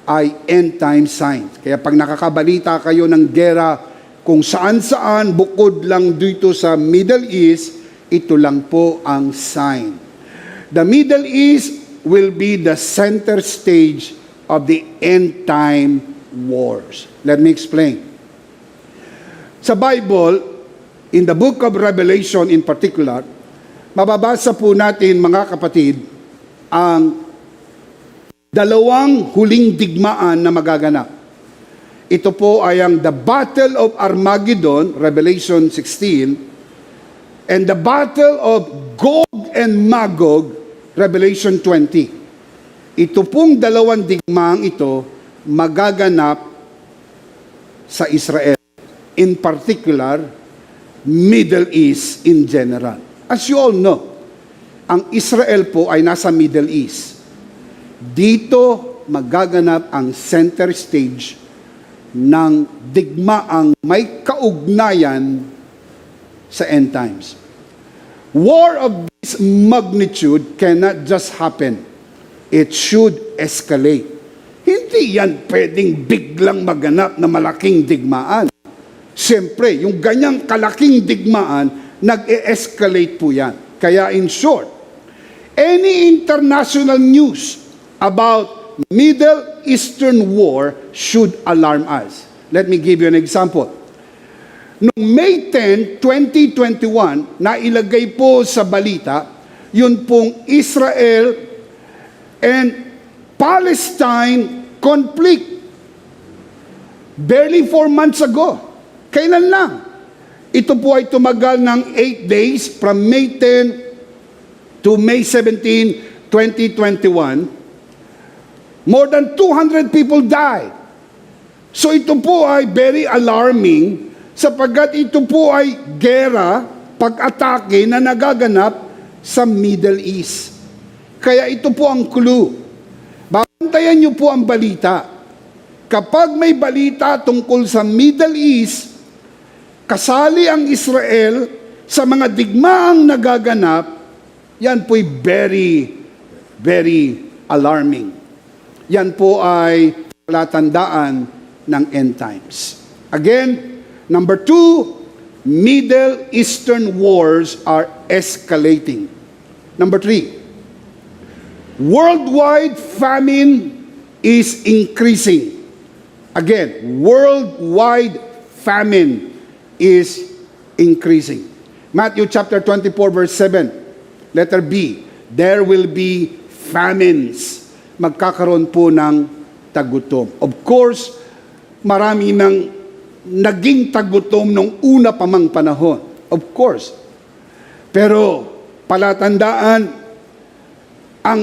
ay end time signs. Kaya pag nakakabalita kayo ng gera kung saan-saan, bukod lang dito sa Middle East, ito lang po ang sign. The Middle East will be the center stage of the end time wars. Let me explain. Sa Bible, in the book of Revelation in particular, mababasa po natin, mga kapatid, ang dalawang huling digmaan na magaganap. Ito po ay ang the Battle of Armageddon, Revelation 16, and the Battle of Gog and Magog, Revelation 20. Ito pong dalawang digmaang ito magaganap sa Israel. In particular, Middle East in general. As you all know, ang Israel po ay nasa Middle East. Dito magaganap ang center stage ng digmaang may kaugnayan sa end times. War of this magnitude cannot just happen. It should escalate. Hindi yan pwedeng biglang maganap na malaking digmaan. Siyempre, yung ganyang kalaking digmaan, nag-e-escalate po yan. Kaya in short, any international news about Middle Eastern war should alarm us. Let me give you an example. Noong May 10, 2021, nailagay po sa balita, yun pong Israel and Palestine conflict. Barely 4 months ago. Kailan lang? Ito po ay tumagal ng 8 days from May 10 to May 17, 2021. More than 200 people died. So ito po ay very alarming sapagkat ito po ay gera, pag-atake na nagaganap sa Middle East. Kaya ito po ang clue. Bantayan niyo po ang balita. Kapag may balita tungkol sa Middle East, kasali ang Israel sa mga digmaang nagaganap, yan po'y very, very alarming. Yan po ay palatandaan ng end times. Again, number 2, Middle Eastern wars are escalating. Number 3, worldwide famine is increasing. Again, worldwide famine is increasing. Matthew chapter 24 verse 7, letter B, there will be famines. Magkakaroon po ng tagutom. Of course, marami nang naging tagutom nung una pa mang panahon. Of course. Pero palatandaan, ang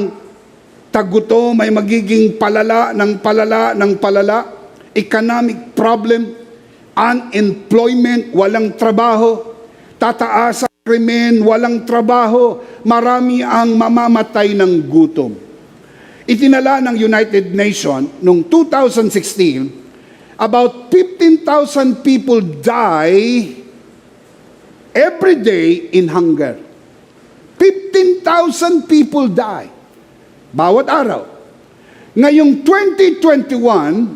tagutom ay magiging palala ng palala ng palala. Economic problem, unemployment, walang trabaho, tataas ang krimen, walang trabaho, marami ang mamamatay ng gutom. Itinala ng United Nations noong 2016, about 15,000 people die every day in hunger. 15,000 people die bawat araw. Ngayong 2021,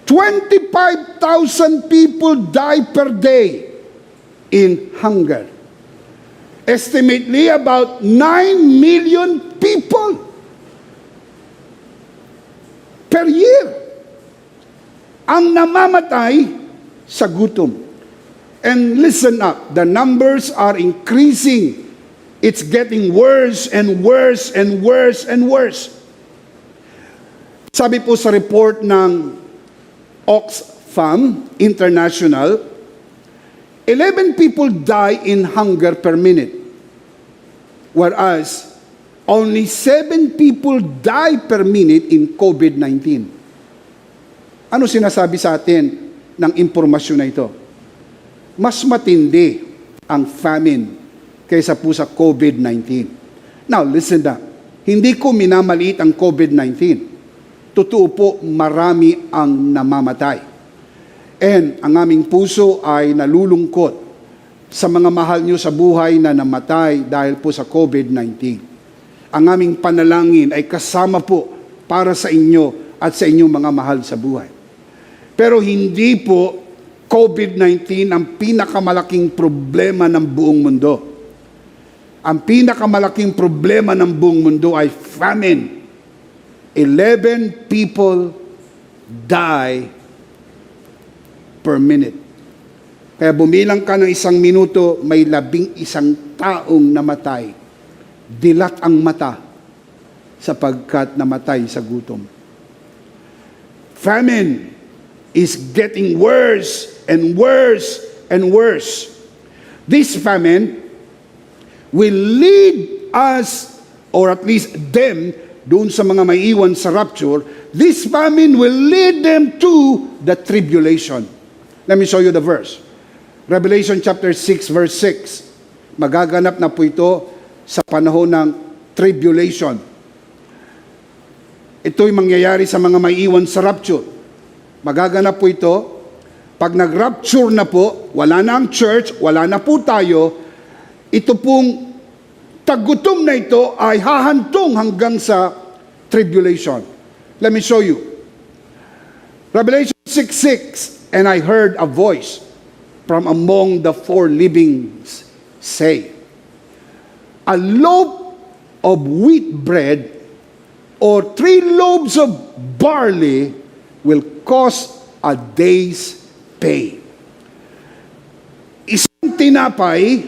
25,000 people die per day in hunger. Estimately about 9 million people per year ang namamatay sa gutom. And listen up, the numbers are increasing. It's getting worse and worse and worse and worse. Sabi po sa report ng Oxfam International, 11 people die in hunger per minute, whereas only 7 people die per minute in COVID-19. Ano sinasabi sa atin ng impormasyon na ito? Mas matindi ang famine kaysa po sa COVID-19. Now, listen na. Hindi ko minamaliit ang COVID-19. Totoo po, marami ang namamatay. And ang aming puso ay nalulungkot sa mga mahal nyo sa buhay na namatay dahil po sa COVID-19. Ang aming panalangin ay kasama po para sa inyo at sa inyong mga mahal sa buhay. Pero hindi po COVID-19 ang pinakamalaking problema ng buong mundo. Ang pinakamalaking problema ng buong mundo ay famine. 11 people die per minute. Kaya bumilang ka ng 1 minuto, may 11 taong namatay. Dilat ang mata sapagkat namatay sa gutom. Famine is getting worse and worse and worse. This famine will lead us, or at least them, doon sa mga maiiwan sa rapture, this famine will lead them to the tribulation. Let me show you the verse. Revelation chapter 6 verse 6. Magaganap na po ito sa panahon ng tribulation. Ito'y mangyayari sa mga maiiwan sa rapture. Magaganap po ito pag nag-rapture na po, wala na ang church, wala na po tayo, ito pong tagutom na ito ay hahantong hanggang sa tribulation. Let me show you. Revelation 6:6, and I heard a voice from among the four livings say, a loaf of wheat bread or 3 loaves of barley will cost a day's pay. Isang tinapay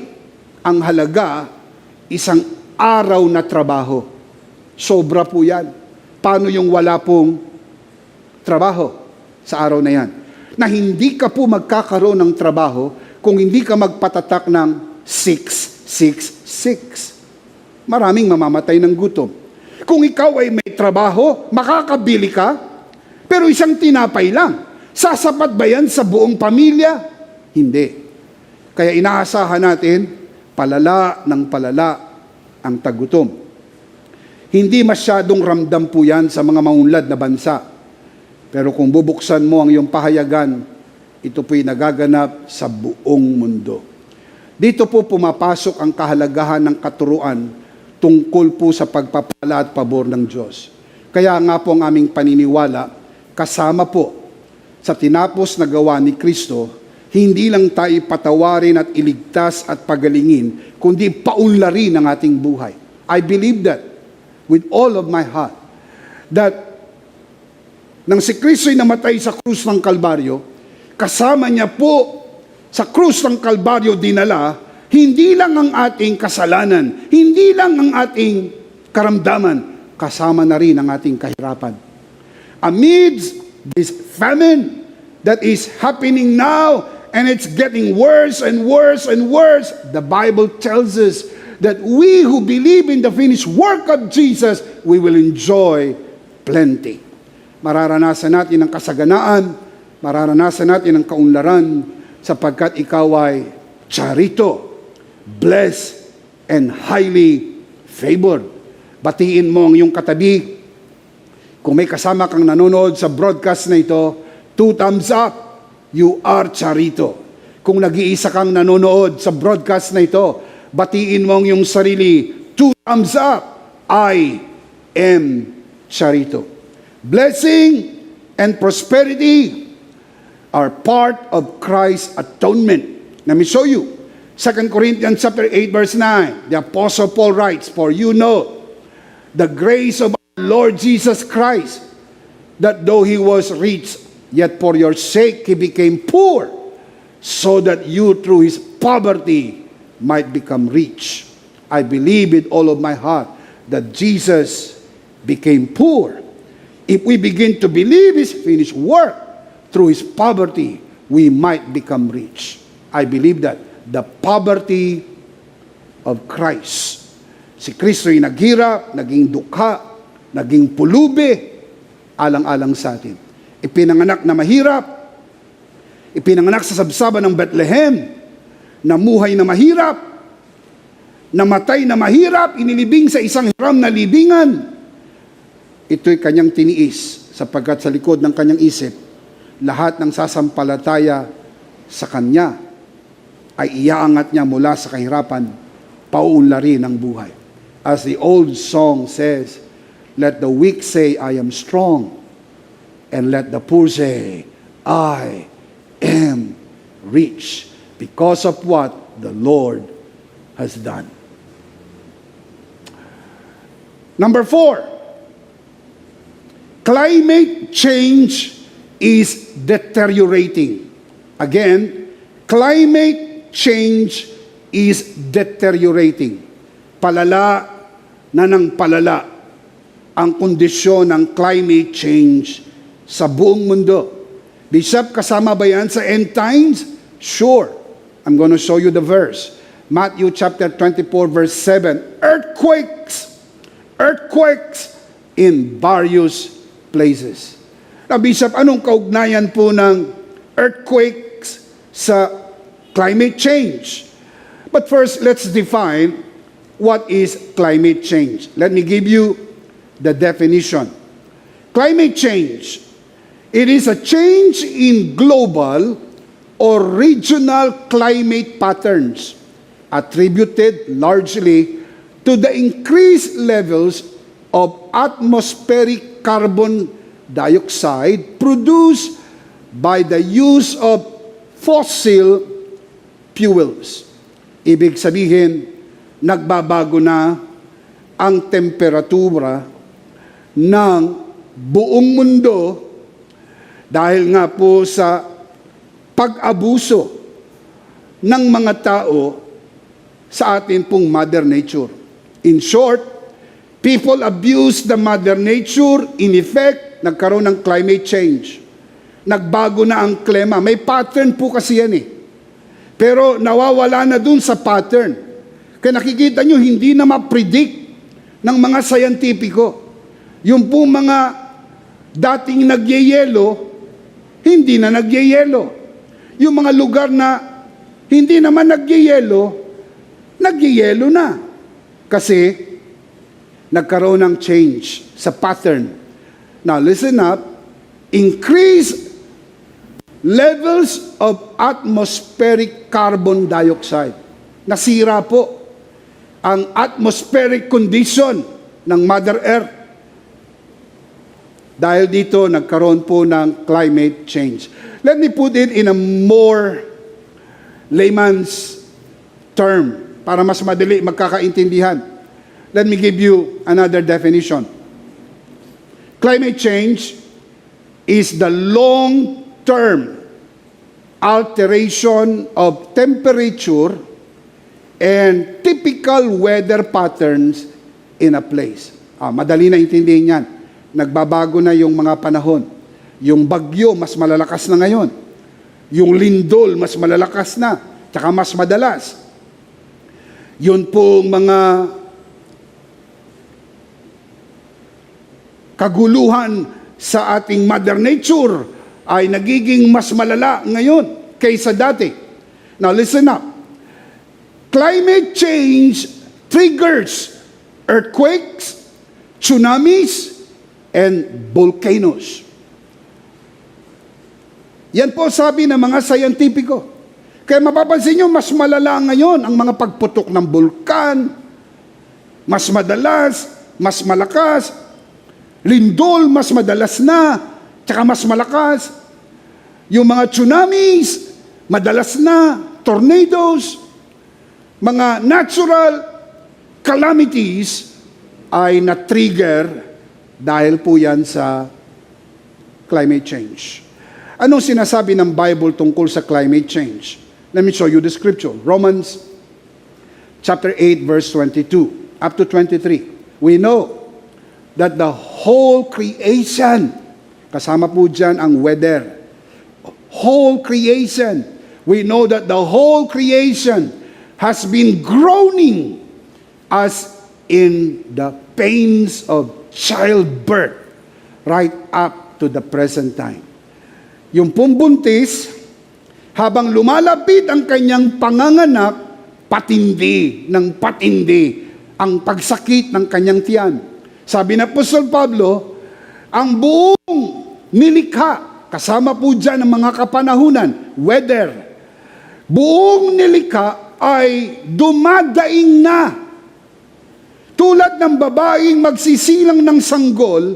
ang halaga, isang araw na trabaho. Sobra po yan. Paano yung wala pong trabaho sa araw na yan? Na hindi ka po magkakaroon ng trabaho kung hindi ka magpatatak ng 666. Maraming mamamatay ng gutom. Kung ikaw ay may trabaho, makakabili ka, pero isang tinapay lang. Sasapat ba yan sa buong pamilya? Hindi. Kaya inaasahan natin, palala ng palala ang tagutom. Hindi masyadong ramdam po yan sa mga maunlad na bansa. Pero kung bubuksan mo ang iyong pahayagan, ito po'y nagaganap sa buong mundo. Dito po pumapasok ang kahalagahan ng katuruan tungkol po sa pagpapala at pabor ng Diyos. Kaya nga po ang aming paniniwala, kasama po sa tinapos na gawa ni Kristo, hindi lang tayo patawarin at iligtas at pagalingin, kundi paunlarin ang ating buhay. I believe that with all of my heart, that nang si Kristo'y namatay sa krus ng Kalbaryo, kasama niya po sa krus ng Kalbaryo dinala, hindi lang ang ating kasalanan, hindi lang ang ating karamdaman, kasama na rin ang ating kahirapan. Amidst this famine that is happening now, and it's getting worse and worse and worse, the Bible tells us that we who believe in the finished work of Jesus, we will enjoy plenty. Mararanasan natin ang kasaganaan, mararanasan natin ang kaunlaran, sapagkat ikaw ay charito, blessed, and highly favored. Batiin mo ang iyong katabi. Kung may kasama kang nanonood sa broadcast na ito, 2 thumbs up, you are charito. Kung nag-iisa kang nanonood sa broadcast na ito, batiin mo ang iyong sarili, 2 thumbs up, I am charito. Blessing and prosperity are part of Christ's atonement. Let me show you. 2 Corinthians chapter 8 verse 9. The Apostle Paul writes, "For you know the grace of our Lord Jesus Christ, that though he was rich, yet for your sake he became poor, so that you through his poverty might become rich. I believe with all of my heart that Jesus became poor." If we begin to believe his finished work, through his poverty, we might become rich. I believe that. The poverty of Christ. Si Kristo ay naghirap, naging dukha, naging pulubi, alang-alang sa atin. Ipinanganak na mahirap, ipinanganak sa sabsaban ng Bethlehem, namuhay na mahirap, namatay na mahirap, inilibing sa isang hiram na libingan. Ito'y kanyang tiniis, sapagkat sa likod ng kanyang isip, lahat ng sasampalataya sa kanya ay iaangat niya mula sa kahirapan, pauunlarin ang buhay. As the old song says, let the weak say, I am strong, and let the poor say, I am rich, because of what the Lord has done. Number 4, climate change is deteriorating. Again, climate change is deteriorating. Palala na ng palala ang kondisyon ng climate change sa buong mundo. Bishop, kasama ba yan sa end times? Sure. I'm going to show you the verse. Matthew chapter 24 verse 7. Earthquakes in various places. Now, Bishop, anong kaugnayan po ng earthquakes sa climate change? But first, let's define what is climate change. Let me give you the definition. Climate change, it is a change in global or regional climate patterns attributed largely to the increased levels of atmospheric carbon dioxide produced by the use of fossil fuels. Ibig sabihin, nagbabago na ang temperatura ng buong mundo dahil nga po sa pag-abuso ng mga tao sa atin pong Mother Nature. In short, people abuse the Mother Nature, in effect, nagkaroon ng climate change. Nagbago na ang klima. May pattern po kasi yan eh. Pero nawawala na dun sa pattern. Kaya nakikita nyo, hindi na ma-predict ng mga scientifico. Yung po mga dating nagyeyelo, hindi na nagyeyelo. Yung mga lugar na hindi naman nagyeyelo na. Kasi nagkaroon ng change sa pattern. Now listen up, increase levels of atmospheric carbon dioxide. Nasira po ang atmospheric condition ng Mother Earth. Dahil dito, nagkaroon po ng climate change. Let me put it in a more layman's term para mas madali magkakaintindihan. Let me give you another definition. Climate change is the long-term alteration of temperature and typical weather patterns in a place. Madali na intindihin yan. Nagbabago na yung mga panahon. Yung bagyo, mas malalakas na ngayon. Yung lindol, mas malalakas na. Tsaka mas madalas. Yun pong mga kaguluhan sa ating Mother Nature ay nagiging mas malala ngayon kaysa dati. Now listen up. Climate change triggers earthquakes, tsunamis, and volcanoes. Yan po sabi ng mga sayantipiko. Kaya mapapansin nyo, mas malala ngayon ang mga pagputok ng bulkan, mas madalas, mas malakas, lindol, mas madalas na, tsaka mas malakas. Yung mga tsunamis, madalas na, tornadoes, mga natural calamities ay na-trigger dahil po yan sa climate change. Anong sinasabi ng Bible tungkol sa climate change? Let me show you the scripture. Romans chapter 8 verse 22 up to 23. We know that the whole creation, kasama po dyan ang weather, whole creation, we know that the whole creation has been groaning as in the pains of childbirth right up to the present time. Yung pumbuntis, habang lumalapit ang kanyang panganganak, patindi ng patindi ang pagsakit ng kanyang tiyan. Sabi na Apostol Pablo, ang buong nilikha, kasama po dyan ang mga kapanahunan, weather, buong nilikha ay dumadaing na. Tulad ng babaeng magsisilang ng sanggol,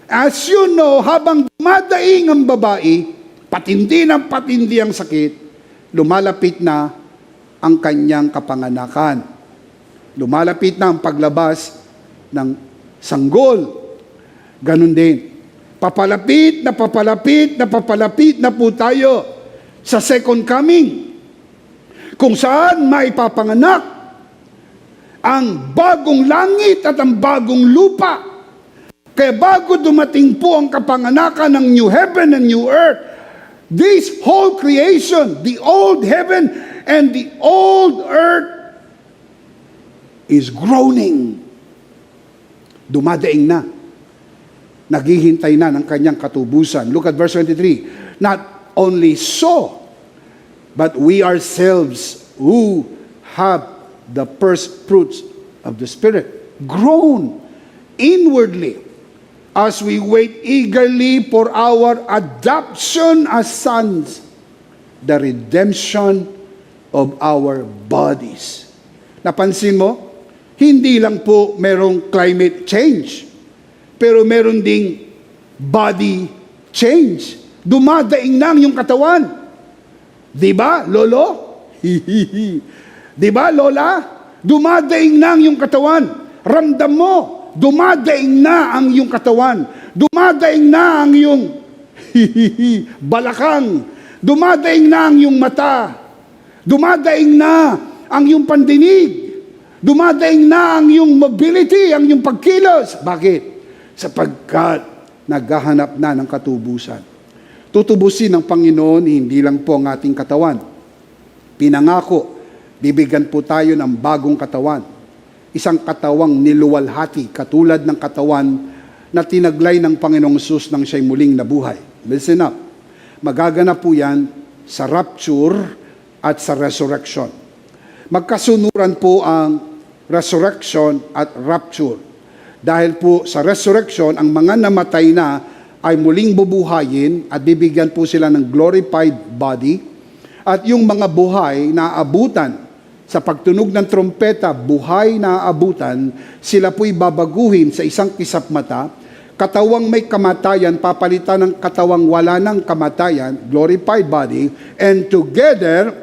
as you know, habang dumadaing ang babae, patindi ng patindi ang sakit, lumalapit na ang kanyang kapanganakan. Lumalapit na ang paglabas ng sanggol. Ganun din. Papalapit na papalapit na papalapit na po tayo sa second coming, kung saan maipapanganak ang bagong langit at ang bagong lupa. Kaya bago dumating po ang kapanganakan ng new heaven and new earth, this whole creation, the old heaven and the old earth is groaning. Dumadaing na. Naghihintay na ng kanyang katubusan. Look at verse 23. Not only so, but we ourselves who have the first fruits of the Spirit groan inwardly as we wait eagerly for our adoption as sons, the redemption of our bodies. Napansin mo, hindi lang po merong climate change, pero meron ding body change. Dumadaing na ang iyong katawan. Di ba, Lolo? Di ba, Lola? Dumadaing na ang iyong katawan. Ramdam mo, dumadaing na ang iyong katawan. Dumadaing na ang iyong balakang. Dumadaing na ang iyong mata. Dumadaing na ang iyong pandinig. Dumadaing na ang iyong mobility, ang iyong pagkilos. Bakit? Sapagkat naghahanap na ng katubusan. Tutubusin ng Panginoon, hindi lang po ang ating katawan. Pinangako, bibigyan po tayo ng bagong katawan. Isang katawang niluwalhati, katulad ng katawan na tinaglay ng Panginoong Hesus nang siya'y muling nabuhay. Listen up. Magaganap po yan sa rapture at sa resurrection. Magkasunuran po ang resurrection at rapture. Dahil po sa resurrection, ang mga namatay na ay muling bubuhayin at bibigyan po sila ng glorified body. At yung mga buhay na aabutan sa pagtunog ng trompeta, buhay na aabutan, sila po'y babaguhin sa isang kisap mata. Katawang may kamatayan, papalitan ng katawang wala ng kamatayan, glorified body, and together,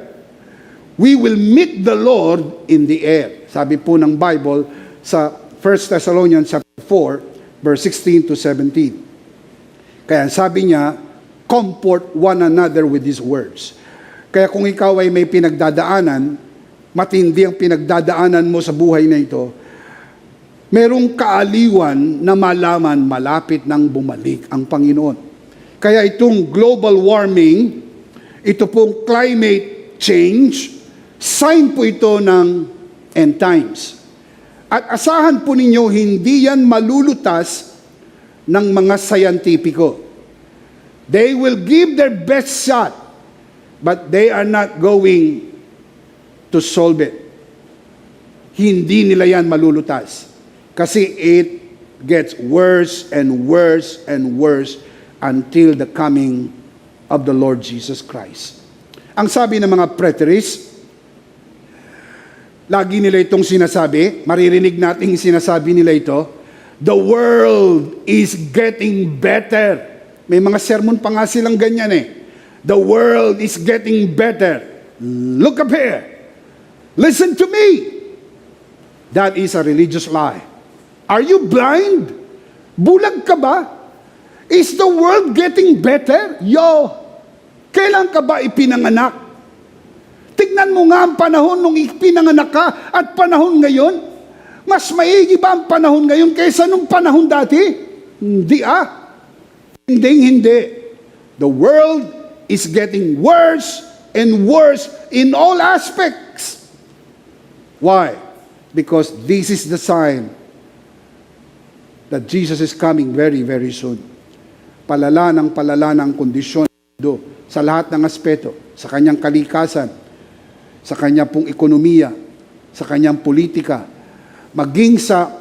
we will meet the Lord in the air. Sabi po ng Bible sa 1 Thessalonians chapter 4, verse 16 to 17. Kaya sabi niya, comfort one another with these words. Kaya kung ikaw ay may pinagdadaanan, matindi ang pinagdadaanan mo sa buhay na ito, merong kaaliwan na malaman malapit nang bumalik ang Panginoon. Kaya itong global warming, ito pong climate change, sign po ito ng end times. At asahan po ninyo, hindi yan malulutas ng mga sayantipiko. They will give their best shot, but they are not going to solve it. Hindi nila yan malulutas. Kasi it gets worse and worse and worse until the coming of the Lord Jesus Christ. Ang sabi ng mga preterists, lagi nila itong sinasabi, maririnig natin sinasabi nila ito, the world is getting better. May mga sermon pa nga silang ganyan eh. The world is getting better. Look up here. Listen to me. That is a religious lie. Are you blind? Bulag ka ba? Is the world getting better? Yo, kailan ka ba ipinanganak? Tignan mo nga ang panahon nung ipinanganak ka at panahon ngayon. Mas maigi ba ang panahon ngayon kaysa nung panahon dati? Hindi Hindi. The world is getting worse and worse in all aspects. Why? Because this is the sign that Jesus is coming very, very soon. Palala ng kondisyon sa lahat ng aspeto, sa kanyang kalikasan, sa kanyang pong ekonomiya, sa kanyang politika, maging sa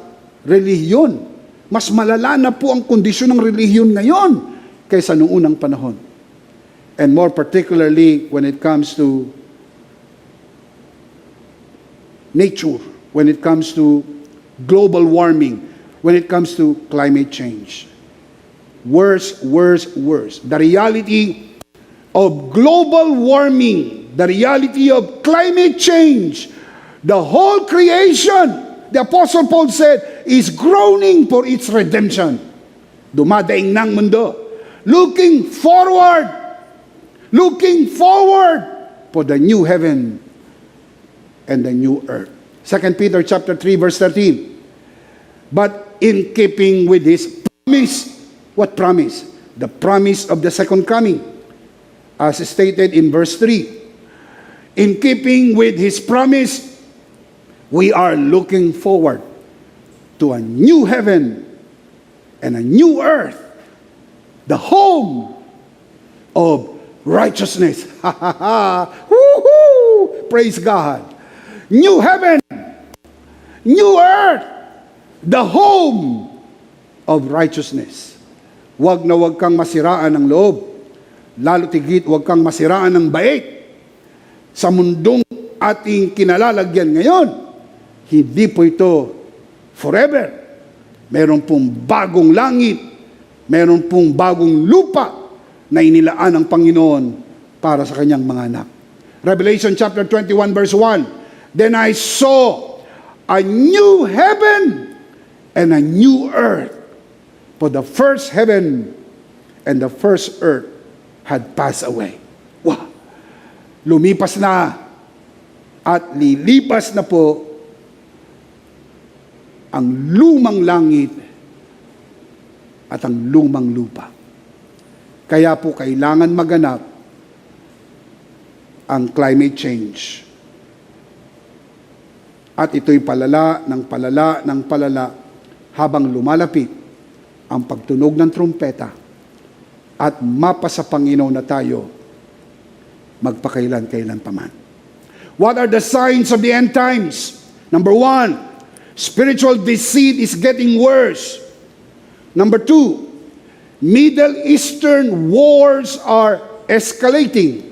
relihiyon. Mas malala na po ang kondisyon ng relihiyon ngayon kaysa noong unang panahon. And more particularly when it comes to nature, when it comes to global warming, when it comes to climate change. Worse, worse, worse. The reality of global warming, the reality of climate change, the whole creation, the Apostle Paul said, is groaning for its redemption. Dumadaing ng mundo. Looking forward for the new heaven and the new earth. 2 Peter chapter 3 verse 13. But in keeping with his promise, what promise? The promise of the second coming, as stated in verse 3. In keeping with his promise, we are looking forward to a new heaven and a new earth, the home of righteousness. Ha ha ha! Woo-hoo! Praise God! New heaven, new earth, the home of righteousness. Huwag na huwag kang masiraan ng loob. Lalo tigit, huwag kang masiraan ng bait. Sa mundong ating kinalalagyan ngayon, hindi po ito forever. Meron pong bagong langit, meron pong bagong lupa na inilaan ng Panginoon para sa kanyang mga anak. Revelation chapter 21 verse 1. Then I saw a new heaven and a new earth. For the first heaven and the first earth had passed away. Wow! Lumipas na at lilipas na po ang lumang langit at ang lumang lupa. Kaya po kailangan maganap ang climate change. At ito'y palala ng palala ng palala habang lumalapit ang pagtunog ng trumpeta at mapa sa Panginoon na tayo magpakailan-kailan paman. What are the signs of the end times? Number 1, spiritual deceit is getting worse. Number 2, Middle Eastern wars are escalating.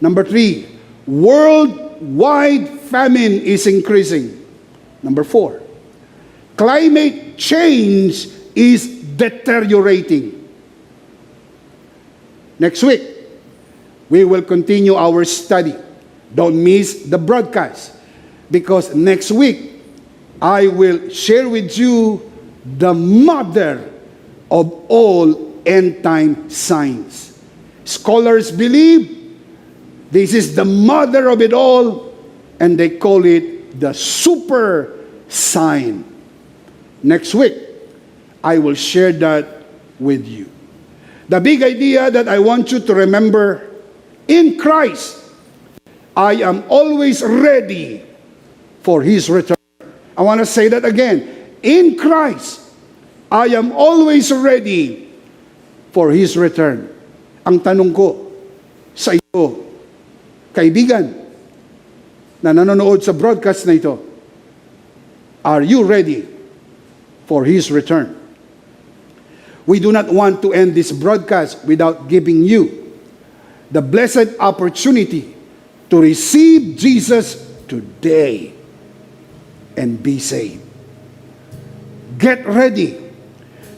Number 3, worldwide famine is increasing. Number 4, climate change is deteriorating. Next week, we will continue our study. Don't miss the broadcast, because next week, I will share with you the mother of all end-time signs. Scholars believe this is the mother of it all, and they call it the super sign. Next week, I will share that with you. The big idea that I want you to remember, in Christ, I am always ready for His return. I want to say that again. In Christ, I am always ready for His return. Ang tanong ko sa iyo, kaibigan, na nanonood sa broadcast na ito, are you ready for His return? We do not want to end this broadcast without giving you the blessed opportunity to receive Jesus today and be saved. Get ready.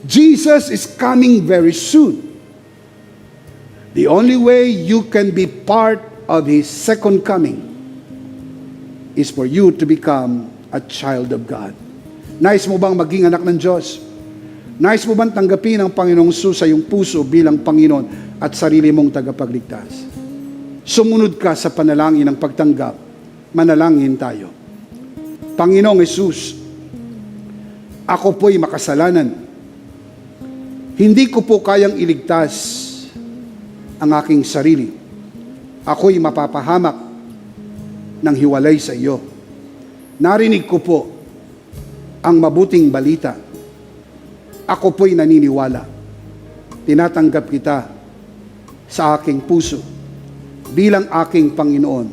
Jesus is coming very soon. The only way you can be part of His second coming is for you to become a child of God. Nais mo bang maging anak ng Diyos? Nais mo bang tanggapin ang Panginoong Jesus sa iyong puso bilang Panginoon at sarili mong tagapagligtas? Sumunod ka sa panalangin ng pagtanggap. Manalangin tayo. Panginoong Jesus, ako po'y makasalanan. Hindi ko po kayang iligtas ang aking sarili. Ako'y mapapahamak ng hiwalay sa iyo. Narinig ko po ang mabuting balita. Ako po'y naniniwala. Tinatanggap kita sa aking puso bilang aking Panginoon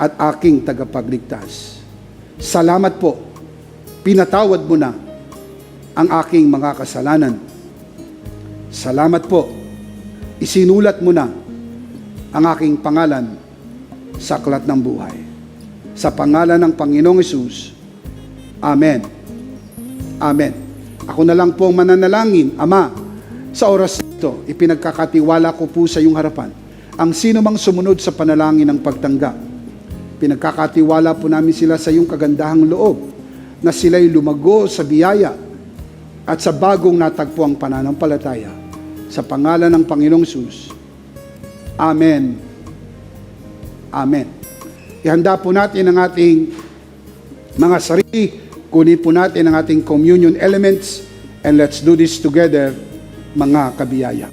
at aking tagapagligtas. Salamat po, pinatawad mo na ang aking mga kasalanan. Salamat po, isinulat mo na ang aking pangalan sa aklat ng buhay. Sa pangalan ng Panginoong Hesus, Amen. Amen. Ako na lang po ang mananalangin, Ama, sa oras ito, ipinagkakatiwala ko po sa iyong harapan ang sino mang sumunod sa panalangin ng pagtanggap. Pinagkakatiwala po namin sila sa iyong kagandahang loob na sila'y lumago sa biyaya at sa bagong natagpuang pananampalataya. Sa pangalan ng Panginoong Hesus, Amen. Amen. Ihanda po natin ang ating mga sarili. Kunin po natin ang ating communion elements and let's do this together, mga kabiyaya.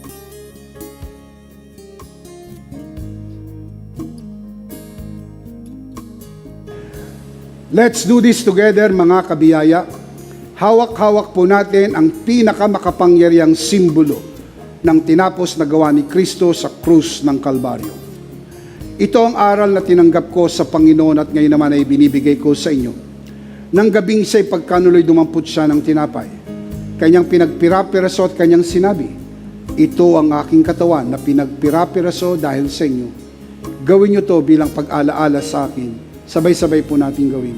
Let's do this together, mga kabiyaya. Hawak-hawak po natin ang pinakamakapangyarihang simbolo ng tinapos na gawa ni Kristo sa krus ng Kalbaryo. Ito ang aral na tinanggap ko sa Panginoon at ngayon naman ay binibigay ko sa inyo. Nang gabing siya'y pagkanuloy dumampot siya ng tinapay, kanyang pinagpirapiraso at kanyang sinabi, ito ang aking katawan na pinagpirapiraso dahil sa inyo. Gawin niyo to bilang pag-alaala sa akin. Sabay-sabay po natin gawin.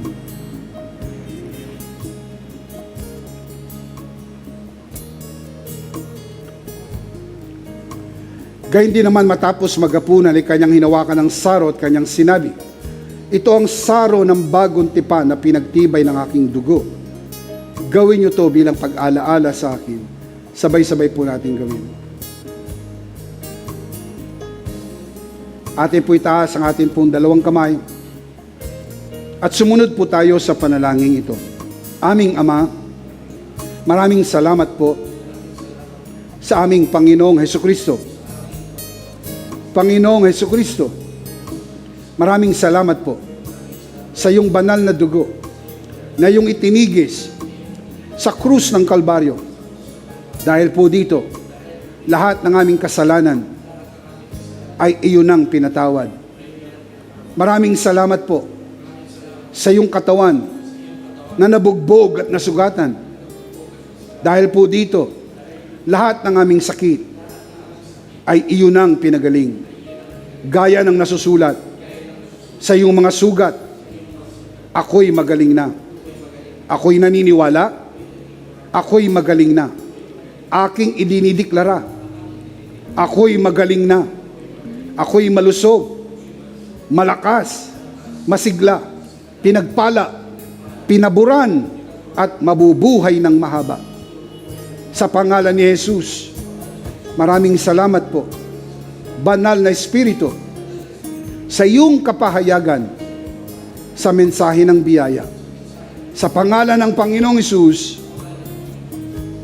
Gayun din naman matapos magapunan ay kanyang hinawakan ng saro at kanyang sinabi, ito ang saro ng bagong tipan na pinagtibay ng aking dugo. Gawin niyo to bilang pag-alaala sa akin. Sabay-sabay po natin gawin. Atin po itaas ang atin pong dalawang kamay at sumunod po tayo sa panalangin ito. Aming Ama, maraming salamat po sa aming Panginoong Hesukristo. Panginoong Hesukristo, maraming salamat po sa iyong banal na dugo na iyong itinigis sa krus ng Kalbaryo. Dahil po dito, lahat ng aming kasalanan ay iyon ang pinatawad. Maraming salamat po sa iyong katawan na nabugbog at nasugatan. Dahil po dito, lahat ng aming sakit ay iyon ang pinagaling. Gaya ng nasusulat sa iyong mga sugat, ako'y magaling na. Ako'y naniniwala, ako'y magaling na. Aking idinideklara, ako'y magaling na. Ako'y malusog, malakas, masigla, pinagpala, pinaburan, at mabubuhay ng mahaba. Sa pangalan ni Jesus, maraming salamat po, Banal na Espiritu, sa iyong kapahayagan sa mensahe ng biyaya. Sa pangalan ng Panginoong Hesus,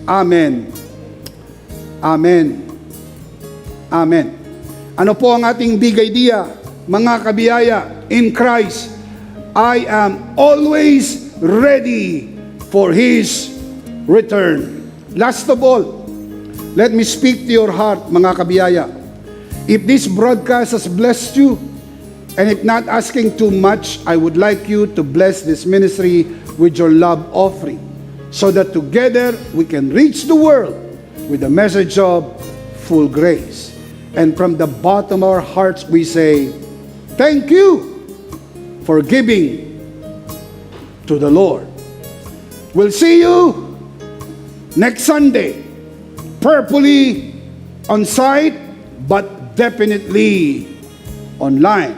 Amen. Amen. Amen. Ano po ang ating big idea, mga kabiyaya, in Christ? I am always ready for His return. Last of all, let me speak to your heart, mga kabiyaya. If this broadcast has blessed you, and if not asking too much, I would like you to bless this ministry with your love offering, so that together we can reach the world with the message of full grace. And from the bottom of our hearts, we say, thank you for giving to the Lord. We'll see you next Sunday, prayerfully on site, but definitely online.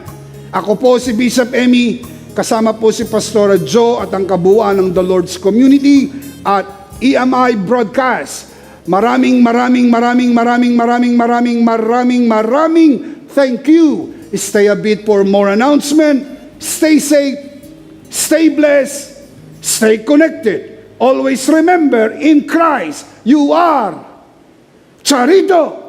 Ako po si Bishop Emmy, kasama po si Pastora Joe at ang kabuuan ng The Lord's Community at EMI Broadcast. Maraming thank you. Stay a bit for more announcement. Stay safe, stay blessed, stay connected. Always remember, in Christ, you are Charito.